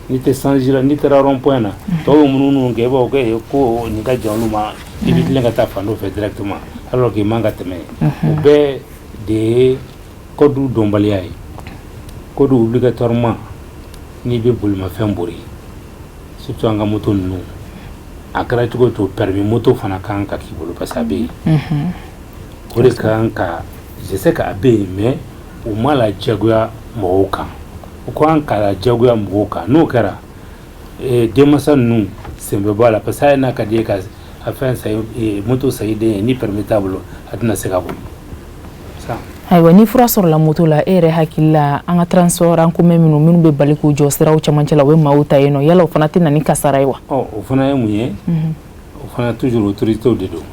Speaker 2: n'i tɛ sens la n'i taara rond point na tɔw bɛ munumunu kɛ i b'a fɔ ko nin ka jan olu ma i bɛ tilen ka taa fan dɔ fɛ directement alors que i man ka tɛmɛ o bɛɛ de ye code dɔnbaliya ye code obligatoirement n'i bɛ bolimafɛn bori surtout an ka moto ninnu a kɛra cogo o cogo permis moto fana kan ka k'i bolo parce que a bɛ yen o de kan ka je sais que a bɛ yen mais u ma la diyagoya mɔgɔw kan u kan ka la diyagoya mɔgɔw kan n'o kɛra denmansa ninnu sen bɛ bɔ a la parce que hali n'a ka di ye ka a fɛn san moto san i den ye ni permis t'a bolo a tɛna se ka boli
Speaker 1: ayiwa ni fura sɔrɔla moto la e yɛrɛ hakili la an ka transport en commun minnu bɛ bali k'u jɔ siraw camancɛ la u bɛ maaw ta yen nɔ yala o fana tɛ na ni kasara ye wa
Speaker 2: o fana ye mun ye o fana toujours autorités de don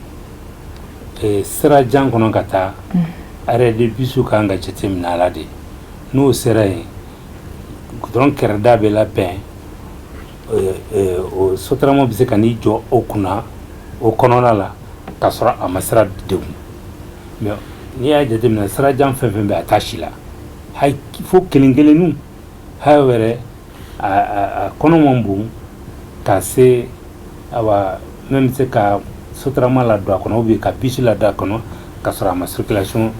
Speaker 2: sira jan kɔnɔ ka taa arrêt de bus kan ka jateminɛ a la de n'o sera yen dɔrɔn kɛrɛda bɛ labɛn o sotarama bɛ se ka n'i jɔ o kunna o kɔnɔna la k'a sɔrɔ a ma sira degun mais n'i y'a jateminɛ sirajan fɛn fɛn bɛ a t'a si la hay fo kelen kelenninw hay wɛrɛ a kɔnɔ man bon ka se awa même se ka sotarama ladon a kɔnɔ ou bien ka bisi ladon a kɔnɔ ka sɔrɔ a ma circulation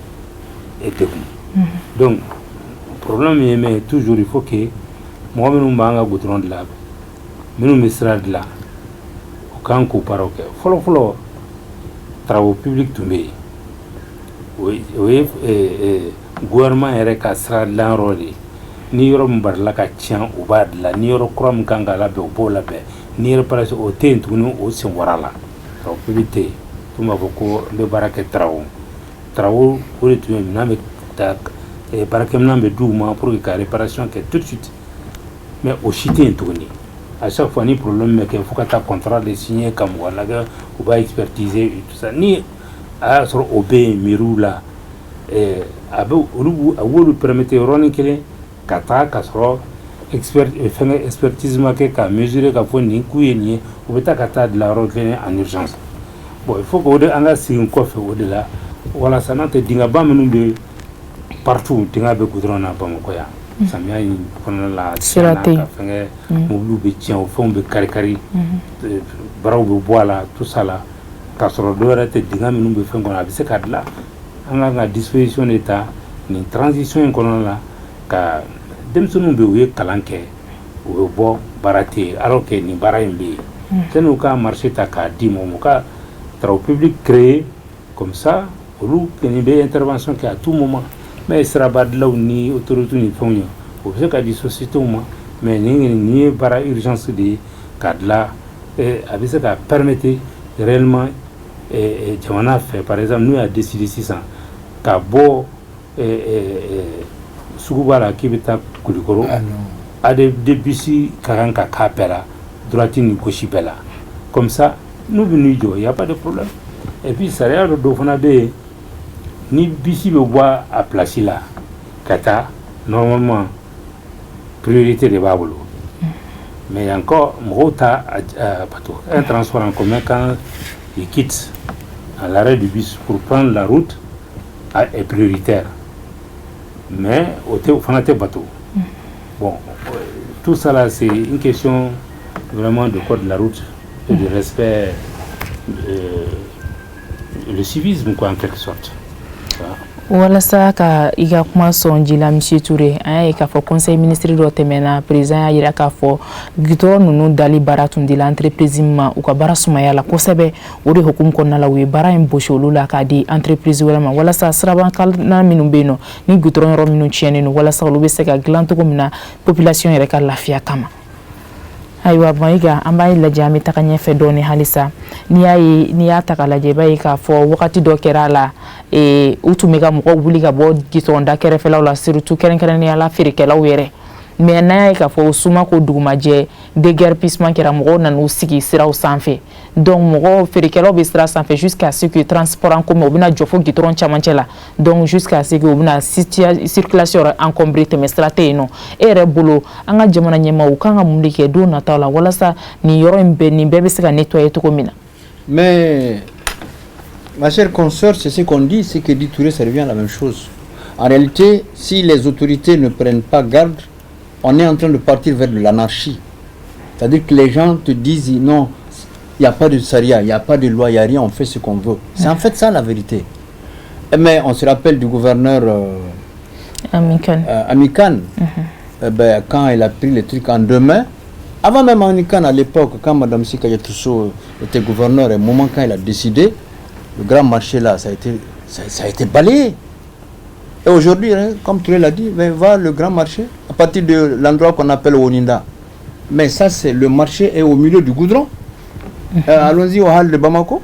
Speaker 2: degun donc problème ye min ye toujours il faut que mɔgɔ minnu b'an ka goudron dilan minnu bɛ sira dilan u kan k'u baaraw kɛ fɔlɔ fɔlɔ travaux publics tun bɛ yen o ye gouvernement yɛrɛ ka sira dilanyɔrɔ de ye ni yɔrɔ min barila ka tiɲɛ u b'a dilan ni yɔrɔ kura min kan ka labɛn u b'o labɛn ni réparation o tɛ yen tuguni o sen bɔra la travaux publics tɛ yen tun b'a fɔ ko n bɛ baara kɛ travaux o de tun ye minɛn bɛ ta baarakɛminɛn bɛ d'u ma pour que ka réparation kɛ tout de suite mais o si tɛ yen tuguni à chaque fois ni problème bɛ kɛ fo ka taa contrat de signer ka mɔgɔ lajɛ u b'a expertiser et tout ça ni a y'a sɔrɔ o bɛ yen mairie la a bɛ olu a b'olu permettre yɔrɔnin kelen ka taa ka sɔrɔ fɛngɛ expertise ma kɛ ka mesurer ka fɔ nin k'u ye nin ye u bɛ taa ka taa dilan yɔrɔ kelen en urgence bon il faut que o de an ka segin kɔfɛ o de la walasa n'o tɛ dingɛba minnu bɛ partout dingɛ bɛ goudron na Bamakɔ yan samiya in kɔnɔna la
Speaker 1: sira tɛ yen
Speaker 2: ka fɛngɛ mobiliw bɛ tiɲɛ o fɛnw bɛ kari-kari baraw bɛ bɔ a la tout ça la k'a sɔrɔ dɔ wɛrɛ tɛ dingɛ minnu bɛ fɛn kɔnɔ a bɛ se ka dilan an kan ka disposition de ta nin transition in kɔnɔna la ka denmisɛnninw bɛ u ye kalan kɛ u bɛ bɔ baara tɛ yen alors que nin baara in bɛ yen sani u ka marché ta k'a di ma u ka travaux publics créer comme ça olu kɔni bɛ intervention kɛ à tout moment mais sirabadilaw ni autorités ni fɛnw ye u bɛ se ka di sociétés ma mais nin ye baara urgence de ye ka dilan a bɛ se ka permettre réellement jamana fɛ par exemple n'u y'a décidé sisan ka bɔ suguba la k'i bɛ taa Kulikɔrɔ ADD bisi ka kan ka k'a bɛɛ la droite ni gauche bɛɛ la comme ça n'u bɛ n'u jɔ y a pas de problème et puis sariya dɔ fana bɛ yen ni bisi bɛ bɔ a place la ka taa normalement priorité de b'a bolo mais encore mɔgɔw ta bateau un transport en commun quand il quitte à l'arrêt du bus pour prendre la route est prioritaire mais au fana tɛ bateau bon tout ça là c'est une question vraiment du code de la route et du respect, le civisme, quoi, en quelque sorte.
Speaker 1: Wala sa ka iga kuma son jila Monsieur Touré ay ka fo conseil ministre do temena président yira ka fo gitoro nunu dali baratun dila entreprise ma u ka bara sumaya la kosebe o de hukum ko na la we bara en bosholu la ka di entreprise wala ma wala sa sraban kal na minu beno ni gitoro ro minu chieni no wala sa lu be se ka glanto ko mina population yere ka lafiya kama aywa maiga ambaye la jami takanye fe doni halisa ni ya takalaje bai ka fo wakati do kerala utumega mo wuli ga bo gitonda kere fe la surtout keren ni ala firike la were mais na ka fo suma ko dugumaje de guerpissement kera mo na no sigi sira o sanfe donc mo firike la be sira sanfe jusqu'à ce que transport en commun obina jofo gitron chamanchela donc jusqu'à ce que obina circulation encombrée te mestrate no ere bolo anga jamana nyema u kanga mundike do na tala wala sa ni yoro mbe ni bebe se ka nettoyer to komina.
Speaker 3: Mais ma chère consoeur, c'est ce qu'on dit, c'est que dit Touré, ça revient à la même chose. En réalité, si les autorités ne prennent pas garde, on est en train de partir vers de l'anarchie. C'est-à-dire que les gens te disent non, il n'y a pas de charia, il n'y a pas de loi, il n'y a rien, on fait ce qu'on veut. C'est en fait ça la vérité. Mais on se rappelle du gouverneur Amikan, quand il a pris les trucs en deux mains. Avant même Amikan, à l'époque, quand Mme Sika Yatousso était gouverneur, au moment quand il a décidé, le grand marché là, ça a été balayé. Et aujourd'hui, hein, comme tu l'as dit, va le grand marché, à partir de l'endroit qu'on appelle Oninda. Mais ça, c'est le marché est au milieu du goudron. Allons-y au hall de Bamako.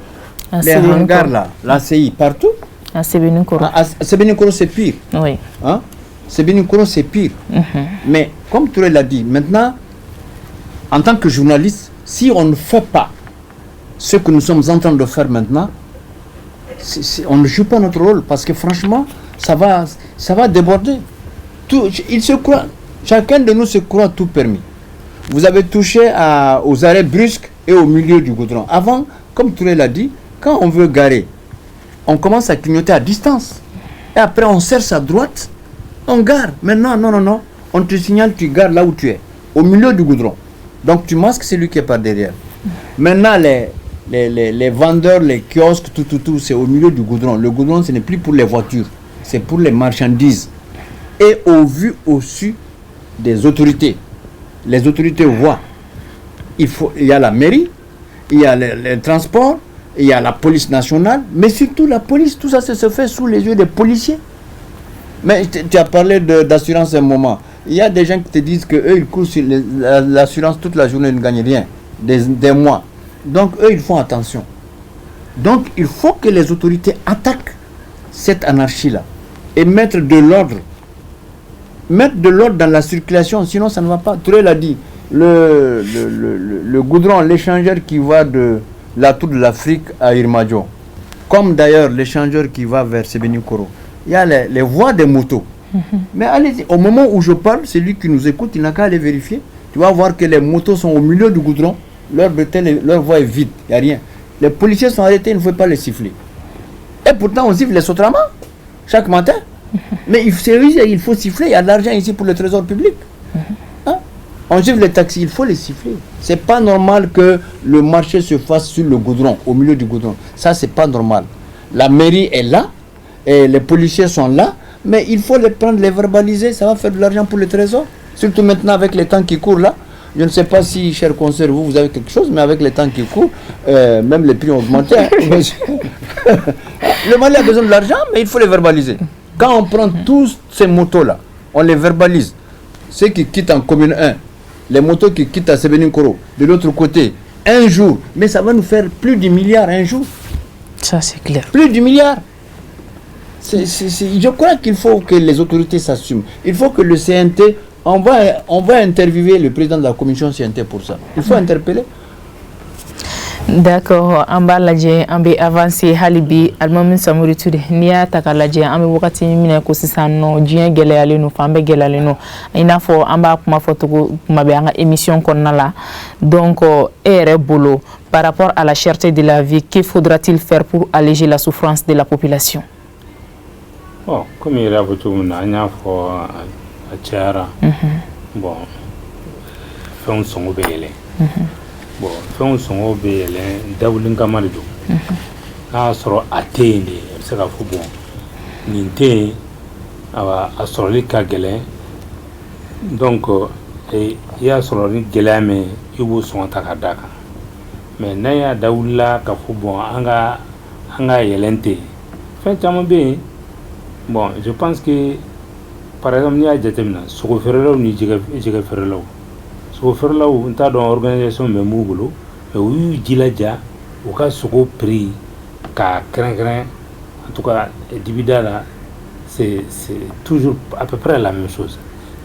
Speaker 3: Les hangars là, l'ACI, partout.
Speaker 1: À Sébenikoro.
Speaker 3: Sébenikoro, c'est pire.
Speaker 1: Oui.
Speaker 3: Hein? Sébenikoro, c'est pire. Mais comme tu l'as dit, maintenant, en tant que journaliste, si on ne fait pas ce que nous sommes en train de faire maintenant, on ne joue pas notre rôle parce que franchement, ça va déborder. Il se croit, chacun de nous se croit tout permis. Vous avez touché aux arrêts brusques et au milieu du goudron. Avant, comme Touré l'a dit, quand on veut garer, on commence à clignoter à distance. Et après, on cherche à droite, on gare. Maintenant, non, on te signale, tu gares là où tu es, au milieu du goudron. Donc tu masques celui qui est par derrière. Maintenant, les vendeurs, les kiosques, tout, c'est au milieu du goudron. Le goudron, ce n'est plus pour les voitures, c'est pour les marchandises. Et au vu au-dessus des autorités. Les autorités voient. Il y a la mairie, il y a les transports, il y a la police nationale, mais surtout la police, tout ça se fait sous les yeux des policiers. Mais tu as parlé d'assurance un moment. Il y a des gens qui te disent qu'eux, ils courent sur l'assurance toute la journée, ils ne gagnent rien, des mois. Donc, eux, ils font attention. Donc, il faut que les autorités attaquent cette anarchie-là et mettre de l'ordre. Mettre de l'ordre dans la circulation, sinon ça ne va pas. Touré l'a dit, le goudron, l'échangeur qui va de la Tour de l'Afrique à Irmadjo, comme d'ailleurs l'échangeur qui va vers Sébenikoro, il y a les voies des motos. Mais allez-y, au moment où je parle, celui qui nous écoute, il n'a qu'à aller vérifier. Tu vas voir que les motos sont au milieu du goudron, leur voie est vide, il n'y a rien. Les policiers sont arrêtés, il ne faut pas les siffler. Et pourtant, on siffle les Sotrama chaque matin. Mais il faut siffler, il y a de l'argent ici pour le trésor public. Hein? On siffle les taxis, il faut les siffler. C'est pas normal que le marché se fasse sur le goudron, au milieu du goudron. Ça, c'est pas normal. La mairie est là, et les policiers sont là, mais il faut les prendre, les verbaliser, ça va faire de l'argent pour le trésor. Surtout maintenant avec les temps qui courent là. Je ne sais pas si, chers consoeurs, vous avez quelque chose, mais avec les temps qui courent, même les prix ont augmenté. Hein. Le Mali a besoin de l'argent, mais il faut les verbaliser. Quand on prend tous ces motos-là, on les verbalise. Ceux qui quittent en commune 1, les motos qui quittent à Sébenikoro, de l'autre côté, un jour, mais ça va nous faire plus du milliard un jour.
Speaker 1: Ça, c'est clair.
Speaker 3: Plus du milliard. Je crois qu'il faut que les autorités s'assument. Il faut que le CNT, on va interviewer le président de la commission CNT pour ça. Il faut interpeller.
Speaker 1: D'accord, on va avancer halibi almamin Samori Touré niya takalaje ambe wakati mina ko sisano jien geleale no fambe geleale no ina fo amba kuma foto kuma be anga émission konna la donc ere bolo par rapport à la cherté de la vie, que faudra-t-il faire pour alléger la souffrance de la population?
Speaker 2: Bon, comme il y a beaucoup de gens qui ont bon, fait un son obéi. bon fɛnw sɔngɔ bɛ yɛlɛn dawulin kama de don n'a sɔrɔ a tɛ yen de a bɛ se ka fɔ bon nin tɛ yen a sɔrɔli ka gɛlɛn donc i y'a sɔrɔ ni gɛlɛya min i b'o sɔngɔ ta ka d'a kan mais n'a y'a dawulila ka fɔ bon an ka yɛlɛn tɛ yen fɛn caman bɛ yen bon je pense que par exemple n'i y'a jateminɛ sogo feerelaw ni jɛgɛ feerelaw sogo feerelaw n t'a dɔn organisation bɛ m'u bolo mais u y'u jilaja u ka sogo prix ka kɛrɛnkɛrɛn en tout cas dibida la c'est toujours à peu près la même chose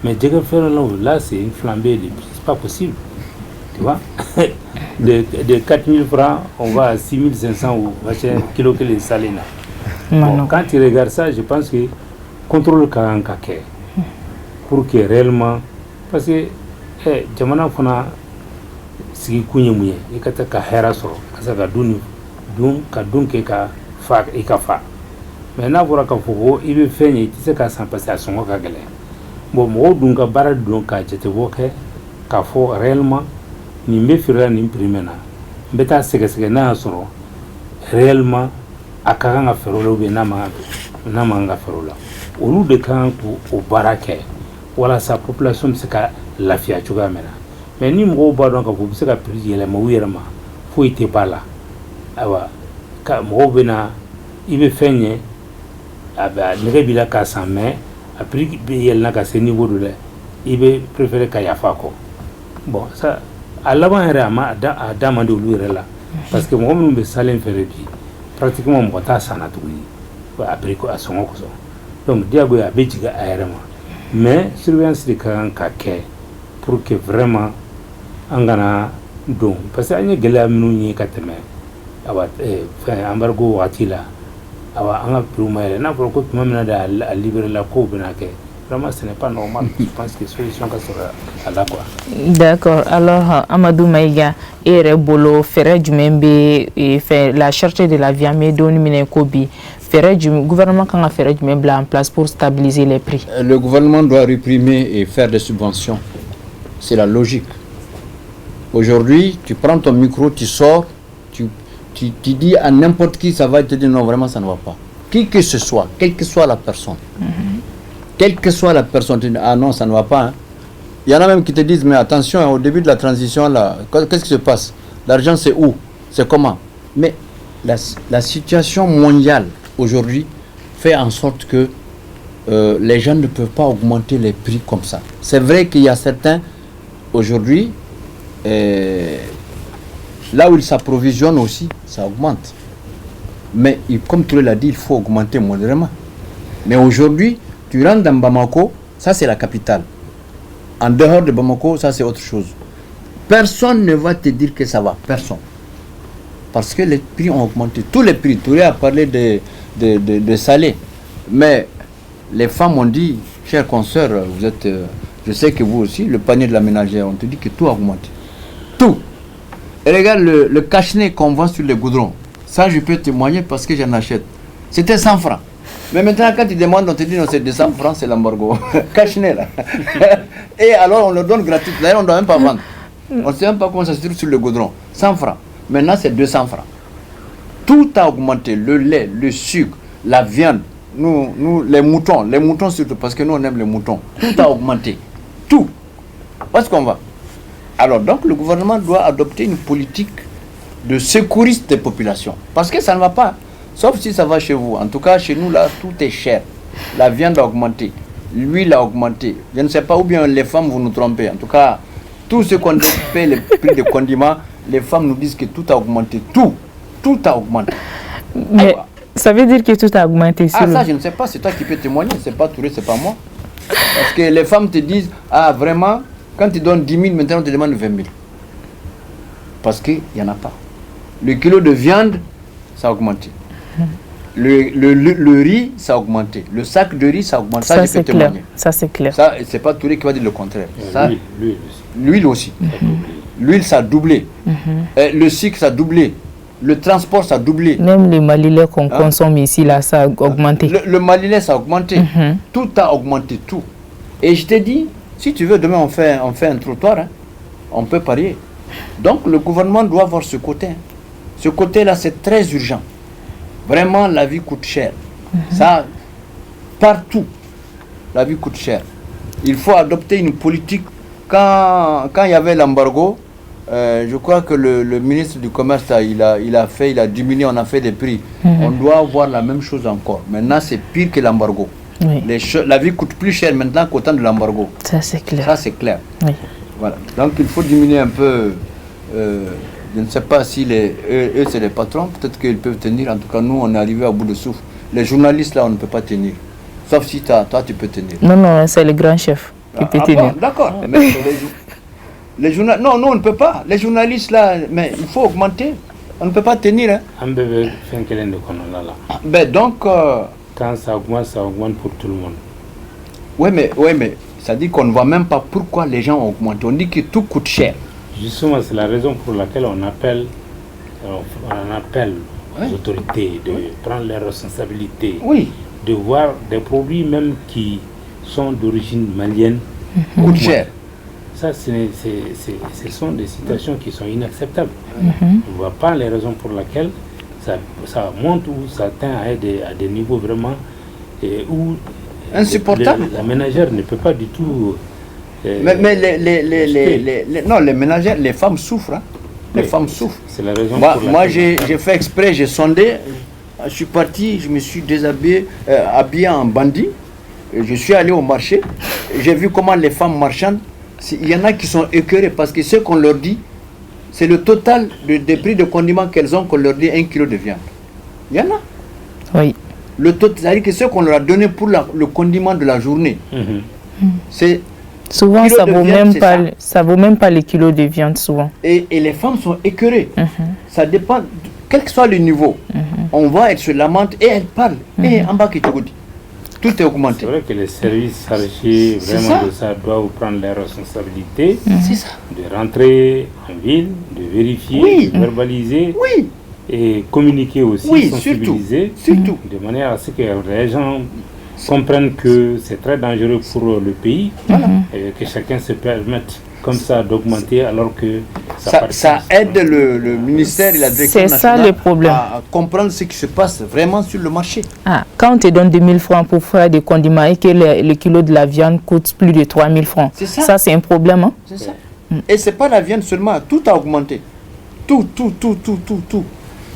Speaker 2: mais jɛgɛ feerelaw là c'est une flambée c'est pas possible tu vois de 4000 francs on va à 6500 ou machin kilo kelen salé na bon, quand tu regardes ça je pense que contrôle ka kan ka kɛ pour que réellement parce que jamana fana sigi kun ye mun ye i ka taa ka hɛrɛ sɔrɔ ka se ka dun kɛ ka fa i ka fa mais n'a fɔra k'a fɔ ko i bɛ fɛn ye i tɛ se k'a san parce que a sɔngɔ ka gɛlɛn bon mɔgɔw dun ka baara dɔn ka jatebɔ kɛ k'a fɔ réellement nin bɛ feerela nin prix min na n bɛ taa sɛgɛsɛgɛ n'a y'a sɔrɔ réellement a ka kan ka feere o la ou bien n'a man kan ka feere o la olu de ka kan k'o baara kɛ walasa population bɛ se ka lafiya cogoya min na mais ni mɔgɔw b'a dɔn k'a fɔ u bɛ se ka prix yɛlɛma u yɛrɛ ma foyi tɛ b'a la ayiwa mɔgɔw bɛ na i bɛ fɛn ye a nɛgɛ b'i la k'a san mais a prix bɛ yɛlɛna ka se niveau dɔ la i bɛ préférer ka yafa kɔ bon ça a laban yɛrɛ a da man di olu yɛrɛ la parce que mɔgɔ minnu bɛ salen feere bi pratiquement mɔgɔ t'a san na tuguni a prix a sɔngɔ kosɔn donc diyagoya a bɛ jigin a yɛrɛ ma mais surveillance de ka kan ka kɛ pour que vraiment an kana don parce que an ye gɛlɛya minnu ye ka tɛmɛ fɛn embargo wagati la an ka prix ma yɛlɛ n'a fɔra ko tuma min na de a libéré la kow bɛna kɛ vraiment ce n'est pas normal je pense que solution ka sɔrɔ a la quoi.
Speaker 1: D'accord, alors Amadou Maïga e yɛrɛ bolo fɛɛrɛ jumɛn bɛ la cherté de la viande bɛ donni minɛ ko bi gouvernement kan ka fɛɛrɛ jumɛn bila en place pour stabiliser les prix?
Speaker 3: Le gouvernement doit réprimer et faire des subventions. C'est la logique. Aujourd'hui, tu prends ton micro, tu sors, tu dis à n'importe qui, ça va te dire non, vraiment ça ne va pas. Qui que ce soit, quelle que soit la personne. Quelle que soit la personne, tu dis ah non, ça ne va pas. Hein. Il y en a même qui te disent mais attention, au début de la transition, là, qu'est-ce qui se passe? L'argent c'est où? C'est comment? Mais la situation mondiale aujourd'hui fait en sorte que les gens ne peuvent pas augmenter les prix comme ça. C'est vrai qu'il y a certains aujourd'hui, là où ils s'approvisionnent aussi, ça augmente. Mais comme tu l'as dit, il faut augmenter modérément. Mais aujourd'hui, tu rentres dans Bamako, ça c'est la capitale. En dehors de Bamako, ça c'est autre chose. Personne ne va te dire que ça va, personne. Parce que les prix ont augmenté, tous les prix. Tu as parlé de salé. Mais les femmes ont dit, chers consoeurs, vous êtes, je sais que vous aussi, le panier de la ménagère, on te dit que tout a augmenté. Tout. Et regarde le cache-nez qu'on vend sur les goudrons. Ça, je peux témoigner parce que j'en achète. C'était 100 francs. Mais maintenant, quand tu demandes, on te dit non, c'est 200 francs, c'est l'embargo. Cache-nez là. Et alors, on le donne gratuit. D'ailleurs, on ne doit même pas vendre. On ne sait même pas comment ça se trouve sur le goudron. 100 francs. Maintenant, c'est 200 francs. Tout a augmenté. Le lait, le sucre, la viande. Nous, les moutons surtout, parce que nous, on aime les moutons. Tout a augmenté. Tout. Où est-ce qu'on va? Alors, donc, le gouvernement doit adopter une politique de secouriste des populations. Parce que ça ne va pas. Sauf si ça va chez vous. En tout cas, chez nous, là, tout est cher. La viande a augmenté. L'huile a augmenté. Je ne sais pas, ou bien les femmes, vous nous trompez. En tout cas, tout ce qu'on paie, les prix de condiments, les femmes nous disent que tout a augmenté. Tout a augmenté.
Speaker 1: Mais ça veut dire que tout a augmenté.
Speaker 3: Ah, ça, je ne sais pas. C'est toi qui peux témoigner. C'est pas Touré, c'est pas moi. Parce que les femmes te disent, ah, vraiment, quand tu donnes 10 000, maintenant on te demande 20 000. Parce qu'il n'y en a pas. Le kilo de viande, ça a augmenté. Le riz, ça a augmenté. Le sac de riz, ça a augmenté. Ça, je peux témoigner.
Speaker 1: Ça, c'est clair.
Speaker 3: Ça, c'est pas Touré qui va dire le contraire.
Speaker 2: L'huile
Speaker 3: aussi. L'huile, ça a doublé. Le sucre, ça a doublé. Le transport, ça a doublé.
Speaker 1: Même les malilets qu'on consomme ici, là, ça a augmenté.
Speaker 3: Le malilet, ça a augmenté. Tout a augmenté, tout. Et je t'ai dit, si tu veux, demain, on fait un trottoir. Hein. On peut parier. Donc le gouvernement doit voir ce côté. Ce côté-là, c'est très urgent. Vraiment, la vie coûte cher. Ça, partout, la vie coûte cher. Il faut adopter une politique. Quand il y avait l'embargo, je crois que le ministre du Commerce, il a diminué, on a fait des prix. On doit avoir la même chose encore. Maintenant, c'est pire que l'embargo.
Speaker 1: Oui.
Speaker 3: La vie coûte plus cher maintenant qu'au temps de l'embargo.
Speaker 1: Ça, c'est clair.
Speaker 3: Ça, c'est clair.
Speaker 1: Oui.
Speaker 3: Voilà. Donc, il faut diminuer un peu. Je ne sais pas si eux, c'est les patrons. Peut-être qu'ils peuvent tenir. En tout cas, nous, on est arrivé à bout de souffle. Les journalistes, là, on ne peut pas tenir. Sauf si toi, tu peux tenir.
Speaker 1: Non, c'est le grand chef qui peut tenir.
Speaker 3: Bon, d'accord. Les journalistes, non, on ne peut pas. Les journalistes, là, mais il faut augmenter. On ne peut pas tenir. Hein. Ben, donc...
Speaker 2: Quand ça augmente pour tout le monde.
Speaker 3: Oui, mais ça dit qu'on ne voit même pas pourquoi les gens augmentent. On dit que tout coûte cher.
Speaker 2: Justement, c'est la raison pour laquelle on appelle les autorités de prendre leurs responsabilités, de voir des produits même qui sont d'origine malienne
Speaker 3: coûtent cher.
Speaker 2: Ça, ce sont des situations qui sont inacceptables. On ne voit pas les raisons pour lesquelles ça monte ou ça atteint à des niveaux vraiment où
Speaker 3: insupportable.
Speaker 2: La ménagère ne peut pas du tout...
Speaker 3: mais les ménagères, les femmes souffrent. Hein. Les femmes souffrent.
Speaker 2: C'est la raison
Speaker 3: moi j'ai fait exprès, j'ai sondé. Je suis parti, je me suis déshabillé, habillé en bandit. Je suis allé au marché. J'ai vu comment les femmes marchandes, il y en a qui sont écœurées parce que ce qu'on leur dit, c'est le total des prix de condiments qu'elles ont qu'on leur dit 1 kilo de viande. Il y en a.
Speaker 1: Oui.
Speaker 3: C'est-à-dire que ce qu'on leur a donné pour le condiment de la journée, c'est...
Speaker 1: Souvent, ça vaut même pas les kilos de viande, souvent.
Speaker 3: Et les femmes sont écœurées. Ça dépend, quel que soit le niveau. On va, elles se lamentent et elles parlent. Et en bas, tout est augmenté.
Speaker 2: C'est vrai que les services chargés vraiment de ça doivent prendre leurs responsabilités.
Speaker 3: C'est ça.
Speaker 2: De rentrer en ville, de vérifier, de verbaliser. Et communiquer aussi, sensibiliser.
Speaker 3: Surtout.
Speaker 2: De manière à ce que les gens comprennent que c'est très dangereux pour le pays et que chacun se permette comme ça d'augmenter alors que
Speaker 3: ça aide le ministère et la direction nationale
Speaker 1: le problème.
Speaker 3: À comprendre ce qui se passe vraiment sur le marché.
Speaker 1: Quand on te donne 2000 francs pour faire des condiments et que le kilo de la viande coûte plus de 3000 francs, ça c'est un problème. Hein?
Speaker 3: C'est ça. Et c'est pas la viande seulement, tout a augmenté. Tout.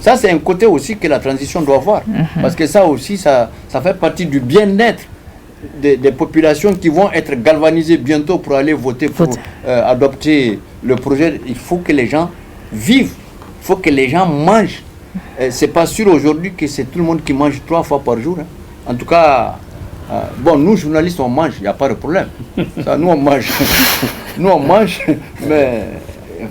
Speaker 3: Ça, c'est un côté aussi que la transition doit voir. Parce que ça aussi, ça fait partie du bien-être des populations qui vont être galvanisées bientôt pour aller voter pour adopter le projet. Il faut que les gens vivent, il faut que les gens mangent. C'est pas sûr aujourd'hui que c'est tout le monde qui mange 3 fois par jour. Hein. En tout cas, nous journalistes, on mange, il n'y a pas de problème. Ça, nous, on mange. Nous, on mange, mais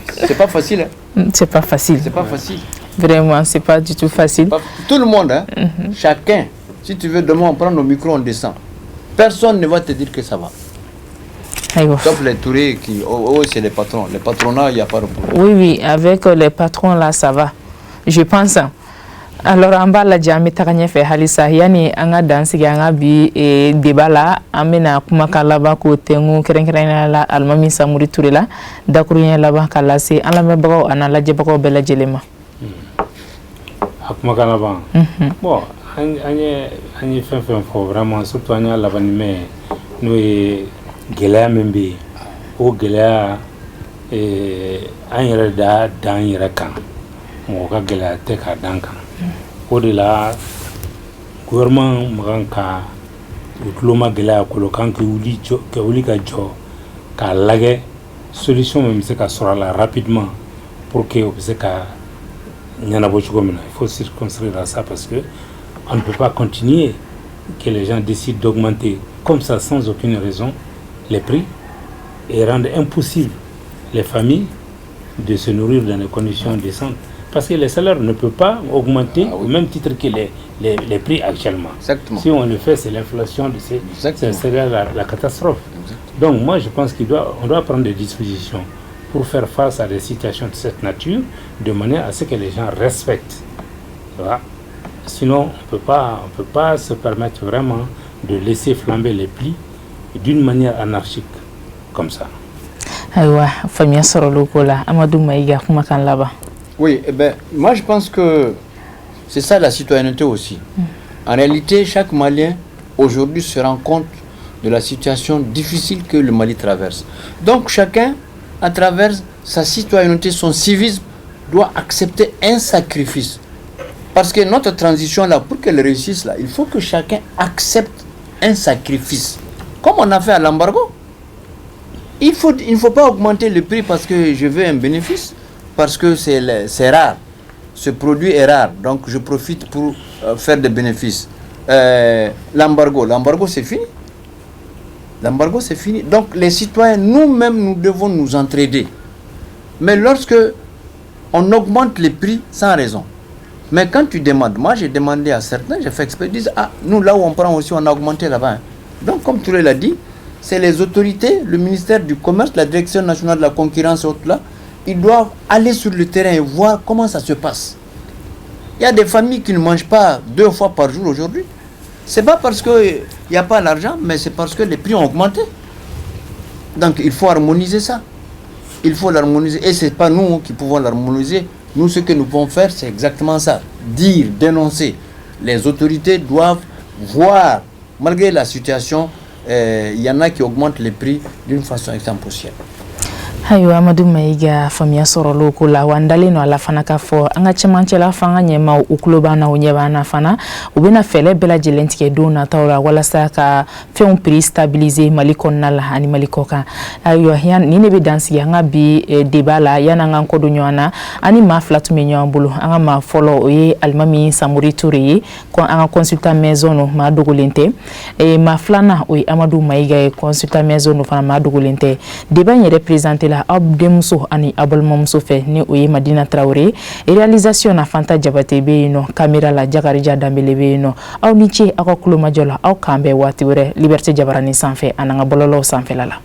Speaker 3: c'est pas facile. Hein.
Speaker 1: C'est pas facile.
Speaker 3: C'est pas facile.
Speaker 1: Vraiment, c'est pas du tout facile.
Speaker 3: Tout le monde, hein, chacun, si tu veux, demain on prend nos micros, on descend. Personne ne va te dire que ça va. Sauf les tourés qui, c'est les patrons. Les patronats, il n'y a pas de problème.
Speaker 1: Oui, avec les patrons là, ça va. Je pense. Alors, en bas, la diamé taganya fait halisa yani anga dansi anga bi et débat là amena kuma kala ba ko tengu keren la almami samuri turela dakurunya la ba kala se ala me bago anala je bago bela jelema.
Speaker 2: Akuma kala ba. Bon, anye fin faut vraiment surtout anya la banime no e gelaya membe o gelaya anyere da dan yere kan mo ka gelaya te ka dan kan. Au-delà, le gouvernement m'a gelaya kolo kan ki wuli ka jɔ ka lagɛ solution min bɛ se ka sɔrɔ a la rapidement pour que o bɛ se ka ɲɛnabɔ cogo min na. Il faut circonscrire à ça parce que on ne peut pas continuer que les gens décident d'augmenter comme ça sans aucune raison les prix et rendre impossible les familles de se nourrir dans des conditions décentes. Parce que les salaires ne peuvent pas augmenter au même titre que les prix actuellement.
Speaker 3: Exactement.
Speaker 2: Si on le fait, c'est l'inflation, c'est la catastrophe. Exactement. Donc moi, je pense qu'on doit prendre des dispositions pour faire face à des situations de cette nature, de manière à ce que les gens respectent. Voilà. Sinon, on ne peut pas se permettre vraiment de laisser flamber les prix d'une manière anarchique, comme ça.
Speaker 1: Aïwa, famille Sorolokola, Amadou Maïga, Kumakan là-bas.
Speaker 3: Oui, eh ben, moi je pense que c'est ça la citoyenneté aussi. En réalité, chaque Malien aujourd'hui se rend compte de la situation difficile que le Mali traverse. Donc chacun, à travers sa citoyenneté, son civisme, doit accepter un sacrifice. Parce que notre transition là, pour qu'elle réussisse là, il faut que chacun accepte un sacrifice. Comme on a fait à l'embargo. Il ne faut pas augmenter le prix parce que je veux un bénéfice, parce que c'est rare. Ce produit est rare, donc je profite pour faire des bénéfices. L'embargo c'est fini. L'embargo c'est fini. Donc les citoyens, nous-mêmes, nous devons nous entraider. Mais lorsque on augmente les prix sans raison, mais quand tu demandes, moi j'ai demandé à certains, j'ai fait exprès, ils disent, ah, nous là où on prend aussi, on a augmenté là-bas. Donc comme Touré l'a dit, c'est les autorités, le ministère du Commerce, la Direction nationale de la concurrence et autres là, ils doivent aller sur le terrain et voir comment ça se passe. Il y a des familles qui ne mangent pas 2 fois par jour aujourd'hui. C'est pas parce qu'il n'y a pas l'argent, mais c'est parce que les prix ont augmenté. Donc il faut harmoniser ça. Il faut l'harmoniser. Et ce n'est pas nous qui pouvons l'harmoniser. Nous, ce que nous pouvons faire, c'est exactement ça. Dire, dénoncer. Les autorités doivent voir, malgré la situation, il y en a qui augmentent les prix d'une façon extrêmement.
Speaker 1: Ayo Amadou Maïga famia Soroloko la wandale no ala fana ka fo anga chemancela fanga nyema ukuloba na onyeba na fana ubena fele bela jelentike dona tawra wala saka fe un prix stabiliser maliko nala ani malikoka ayo yan ni nebe dansi anga bi debala yana nga nkodo nywana ani ma flatu menyo mbulu anga ma follow oye almami Samori Touré ko anga consultant maison no ma dogolente e ma flana oye Amadou Maïga consultant maison no fana ma dogolente deba ni représenter la abdemuso ani abalmomso fe ni oye Madina Traoré et réalisation na Fanta Jabate be no caméra la Jakarija Dambele be no aw ni ci akakulo majola aw kambe wati wure Liberté Jabarani sanfe ananga bololo sanfe lala